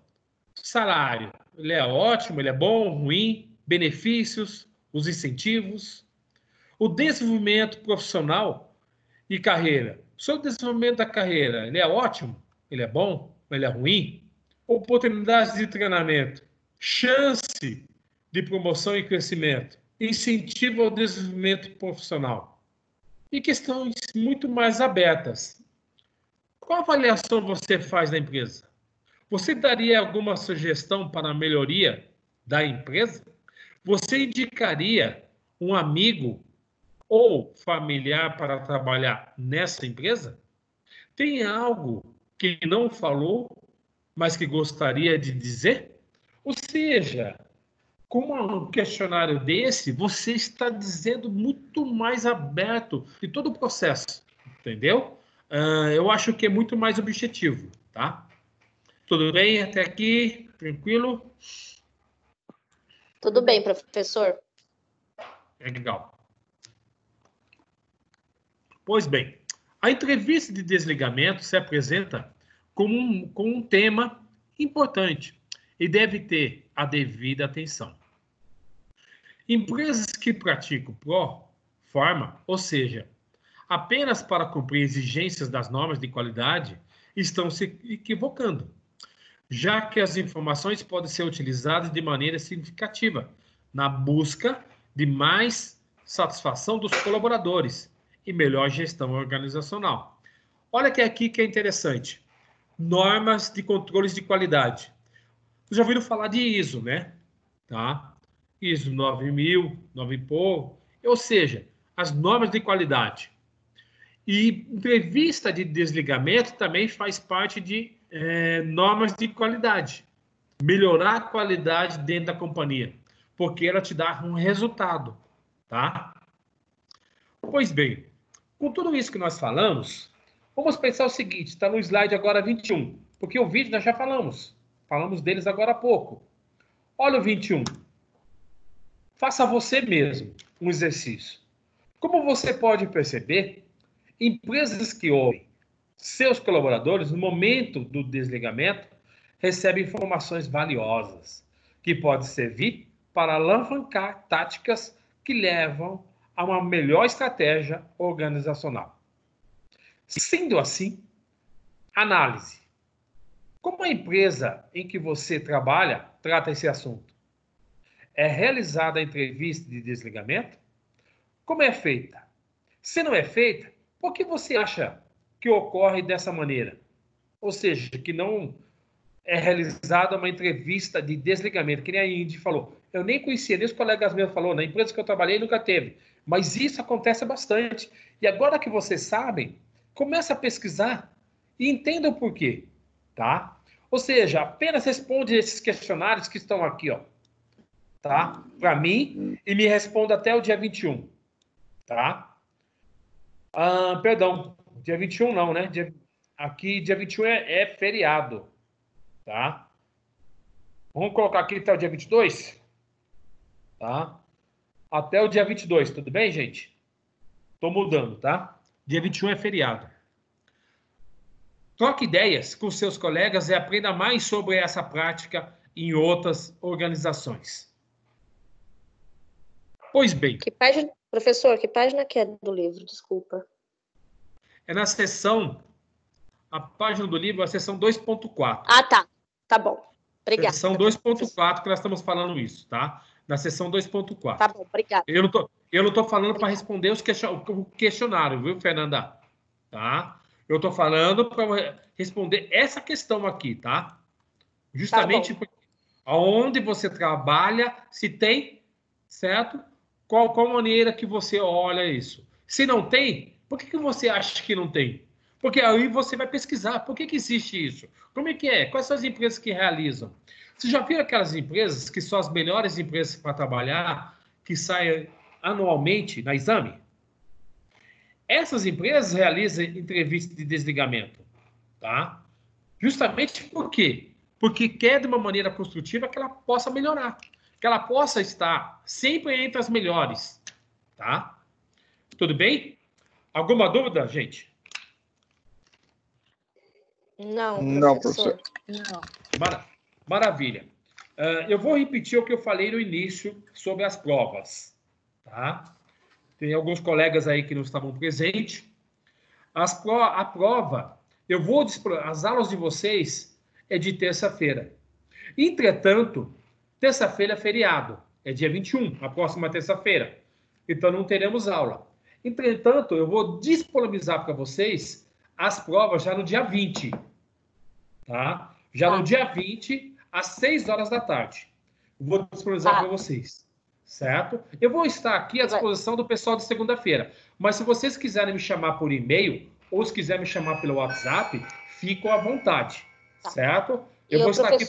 Salário. Ele é ótimo, ele é bom, ruim. Benefícios, os incentivos. O desenvolvimento profissional e carreira. Sobre o desenvolvimento da carreira, ele é ótimo? Ele é bom? Ele é ruim? Oportunidades de treinamento. Chance de promoção e crescimento. Incentivo ao desenvolvimento profissional. E questões muito mais abertas. Qual avaliação você faz da empresa? Você daria alguma sugestão para a melhoria da empresa? Você indicaria um amigo ou familiar para trabalhar nessa empresa? Tem algo que não falou, mas que gostaria de dizer? Ou seja, com um questionário desse, você está dizendo muito mais aberto de todo o processo, entendeu? Eu acho que é muito mais objetivo, tá? Tudo bem até aqui? Tranquilo? Tudo bem, professor. Legal. Pois bem, a entrevista de desligamento se apresenta como um tema importante e deve ter a devida atenção. Empresas que praticam pro forma, ou seja, apenas para cumprir exigências das normas de qualidade, estão se equivocando, já que as informações podem ser utilizadas de maneira significativa na busca de mais satisfação dos colaboradores e melhor gestão organizacional. Olha que aqui que é interessante. Normas de controles de qualidade. Vocês já ouviram falar de ISO, né? Tá? ISO 9000, 9 e pouco. Ou seja, as normas de qualidade. E entrevista de desligamento também faz parte de normas de qualidade. Melhorar a qualidade dentro da companhia, porque ela te dá um resultado, tá? Pois bem, com tudo isso que nós falamos, vamos pensar o seguinte, está no slide agora 21, porque o vídeo nós já falamos deles agora há pouco. Olha o 21. Faça você mesmo um exercício. Como você pode perceber, empresas que ouvem seus colaboradores no momento do desligamento recebem informações valiosas que podem servir para alavancar táticas que levam a uma melhor estratégia organizacional. Sendo assim, análise. Como a empresa em que você trabalha trata esse assunto? É realizada a entrevista de desligamento? Como é feita? Se não é feita, por que você acha que ocorre dessa maneira? Ou seja, que não é realizada uma entrevista de desligamento, que nem a Indy falou. Eu nem conhecia, nem os colegas meus falaram, na empresa que eu trabalhei nunca teve. Mas isso acontece bastante. E agora que vocês sabem, começa a pesquisar e entenda o porquê, tá? Ou seja, apenas responde esses questionários que estão aqui, ó, tá? Para mim, e me responda até o dia 21, tá? Perdão, dia 21 não, né? Aqui, dia 21 é feriado, tá? Vamos colocar aqui até o dia 22, tá? Até o dia 22, tudo bem, gente? Tô mudando, tá? Dia 21 é feriado. Troque ideias com seus colegas e aprenda mais sobre essa prática em outras organizações. Pois bem. Professor, que página que é do livro? Desculpa. É na seção, a página do livro, a seção 2.4. Ah, tá. Tá bom. Obrigada. Seção 2.4 que nós estamos falando isso, tá? Na seção 2.4. Tá bom, obrigada. Eu não tô falando para responder o questionário, viu, Fernanda? Tá? Eu tô falando para responder essa questão aqui, tá? Justamente tá aonde você trabalha, se tem, certo? Qual maneira que você olha isso? Se não tem, por que você acha que não tem? Porque aí você vai pesquisar. Por que existe isso? Como é que é? Quais são as empresas que realizam? Você já viu aquelas empresas que são as melhores empresas para trabalhar, que saem anualmente na Exame? Essas empresas realizam entrevista de desligamento, tá? Justamente por quê? Porque quer de uma maneira construtiva que ela possa melhorar, que ela possa estar sempre entre as melhores, tá? Tudo bem? Alguma dúvida, gente? Não, professor. Não. Maravilha. Eu vou repetir o que eu falei no início sobre as provas, tá? Tem alguns colegas aí que não estavam presentes. A prova, as aulas de vocês é de terça-feira. Entretanto, terça-feira é feriado, é dia 21, a próxima terça-feira. Então, não teremos aula. Entretanto, eu vou disponibilizar para vocês as provas já no dia 20, tá? No dia 20, às 6 horas da tarde. Vou disponibilizar para vocês, certo? Eu vou estar aqui à disposição do pessoal de segunda-feira, mas se vocês quiserem me chamar por e-mail ou se quiserem me chamar pelo WhatsApp, ficam à vontade, certo? Eu vou estar aqui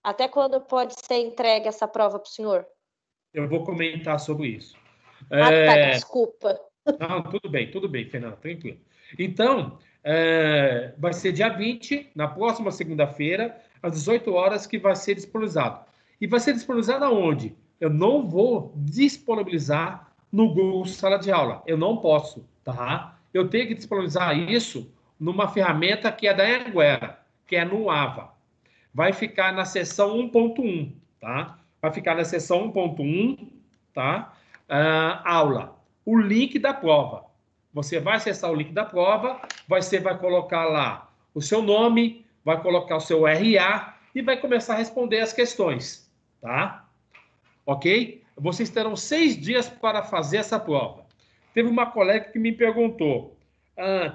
até quando pode ser entregue essa prova para o senhor? Eu vou comentar sobre isso. Desculpa. Não, tudo bem, Fernanda, tranquilo. Então, vai ser dia 20, na próxima segunda-feira, às 18 horas, que vai ser disponibilizado. E vai ser disponibilizado aonde? Eu não vou disponibilizar no Google Sala de Aula. Eu não posso, tá? Eu tenho que disponibilizar isso numa ferramenta que é da Anhanguera, que é no AVA. Vai ficar na seção 1.1, tá? Vai ficar na seção 1.1, tá? Aula. O link da prova. Você vai acessar o link da prova, você vai colocar lá o seu nome, vai colocar o seu RA e vai começar a responder as questões, tá? Ok? Vocês terão 6 dias para fazer essa prova. Teve uma colega que me perguntou,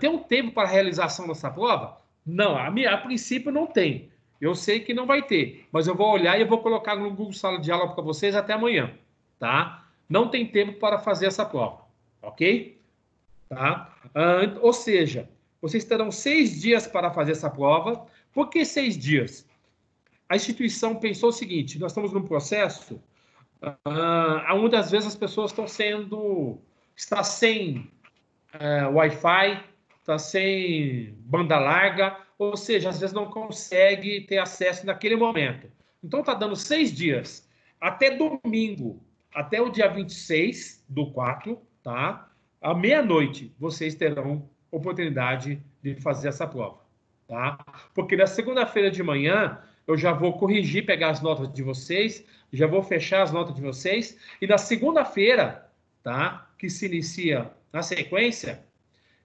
tem um tempo para a realização dessa prova? Não, a princípio não tem. Eu sei que não vai ter, mas eu vou olhar e eu vou colocar no Google Sala de Aula para vocês até amanhã, tá? Não tem tempo para fazer essa prova, ok? tá? Ou seja, vocês terão 6 dias para fazer essa prova. Por que 6 dias? A instituição pensou o seguinte, nós estamos num processo onde às vezes as pessoas está sem Wi-Fi, está sem banda larga, ou seja, às vezes não consegue ter acesso naquele momento. Então está dando 6 dias, até domingo, até o dia 26/4, tá? À meia-noite, vocês terão oportunidade de fazer essa prova, tá? Porque na segunda-feira de manhã, eu já vou corrigir, pegar as notas de vocês, já vou fechar as notas de vocês, e na segunda-feira, tá? Que se inicia na sequência,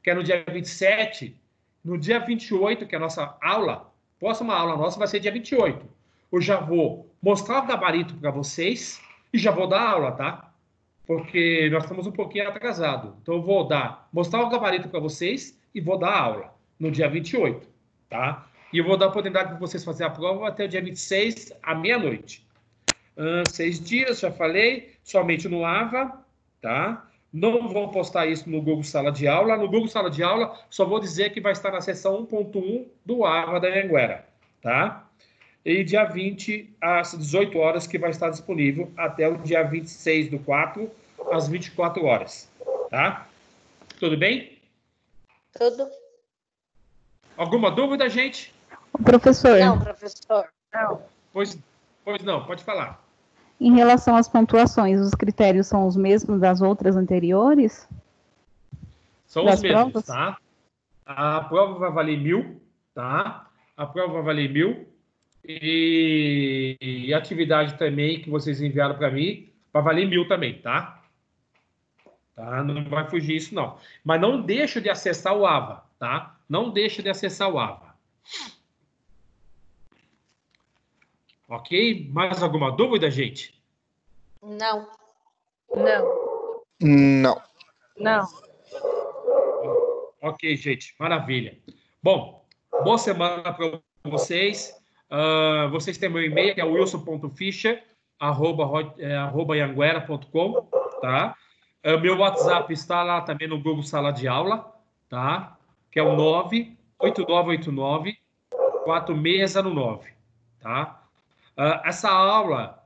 que é no dia 27, no dia 28, que é a nossa aula, próxima aula nossa vai ser dia 28. Eu já vou mostrar o gabarito para vocês e já vou dar aula, tá? Porque nós estamos um pouquinho atrasados. Então, eu vou mostrar o gabarito para vocês e vou dar aula no dia 28, tá? E eu vou dar a oportunidade para vocês fazerem a prova até o dia 26, à meia-noite. 6 dias, já falei, somente no AVA, tá? Não vou postar isso no Google Sala de Aula. No Google Sala de Aula, só vou dizer que vai estar na seção 1.1 do AVA da Anhanguera, tá? E dia 20, às 18 horas, que vai estar disponível até o dia 26/4, às 24 horas, tá? Tudo bem? Tudo. Alguma dúvida, gente? Professor. Não, professor. Não. Pois não, pode falar. Em relação às pontuações, os critérios são os mesmos das outras anteriores? São os mesmos, tá? A prova vai valer 1.000, tá? A prova vai valer 1.000. E a atividade também que vocês enviaram para mim vai valer 1.000 também, tá? Não vai fugir isso, não. Mas não deixa de acessar o AVA, tá? Não deixa de acessar o AVA. Ok? Mais alguma dúvida, gente? Não. Não. Não. Não. Ok, gente. Maravilha. Bom, boa semana para vocês. Vocês têm meu e-mail, que é wilson.fischer@anhanguera.com, tá? Meu WhatsApp está lá também no Google Sala de Aula, tá? Que é o 98989-4609, tá? Essa aula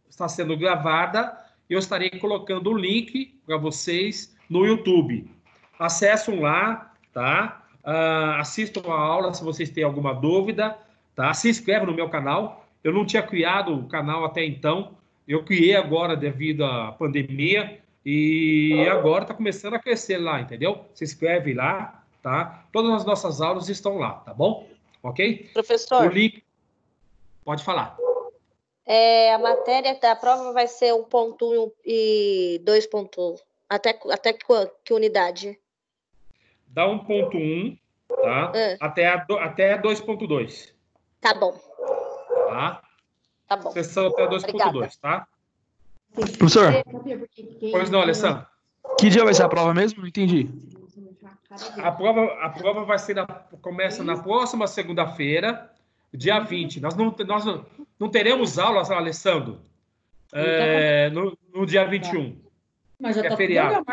está sendo gravada e eu estarei colocando o link para vocês no YouTube. Acessem lá, tá? Assistam a aula se vocês têm alguma dúvida, tá? Se inscrevam no meu canal. Eu não tinha criado o canal até então. Eu criei agora devido à pandemia e agora está começando a crescer lá, entendeu? Se inscreve lá, tá? Todas as nossas aulas estão lá, tá bom? Ok? Professor. O link... Pode falar. A matéria da prova vai ser 1.1 e 2.1. Até que unidade? Da 1.1, tá? Até 2.2. Tá bom. Tá? Tá bom. Sessão até 2.2, tá? Professor. Pois não, Alessandro. Que dia vai ser a prova mesmo? Não entendi. A prova vai ser começa na próxima segunda-feira, dia 20. Nós não teremos aulas, Alessandro, no dia 21. Mas já é tá feriado.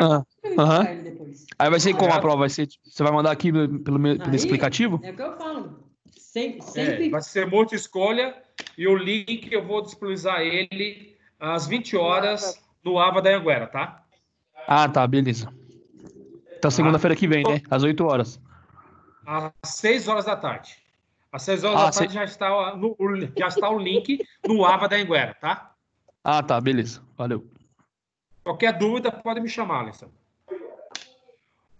Aí vai ser como a prova? Você vai mandar aqui pelo explicativo? É o que eu falo. Sempre... vai ser multi-escolha e o link eu vou disponibilizar ele às 20 horas no AVA da Anhanguera, tá? Tá, beleza. Então segunda-feira que vem, né? Às 8 horas. Às 6 horas da tarde. Às 6 horas da tarde já está o link no AVA da Anhanguera, tá? Tá, beleza. Valeu. Qualquer dúvida, pode me chamar, Alessandro.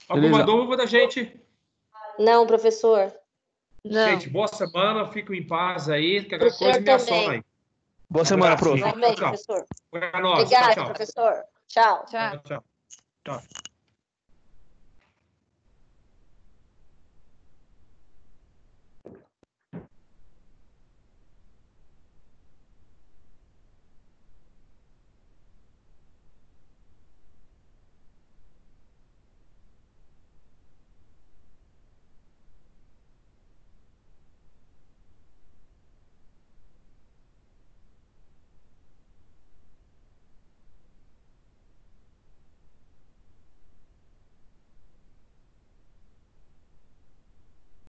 Alguma dúvida, gente? Não, professor. Não. Gente, boa semana. Fico em paz aí. Qualquer coisa me assoma aí. Boa semana, professor. Também, professor. Obrigado, professor. Tchau. Tchau. Tchau.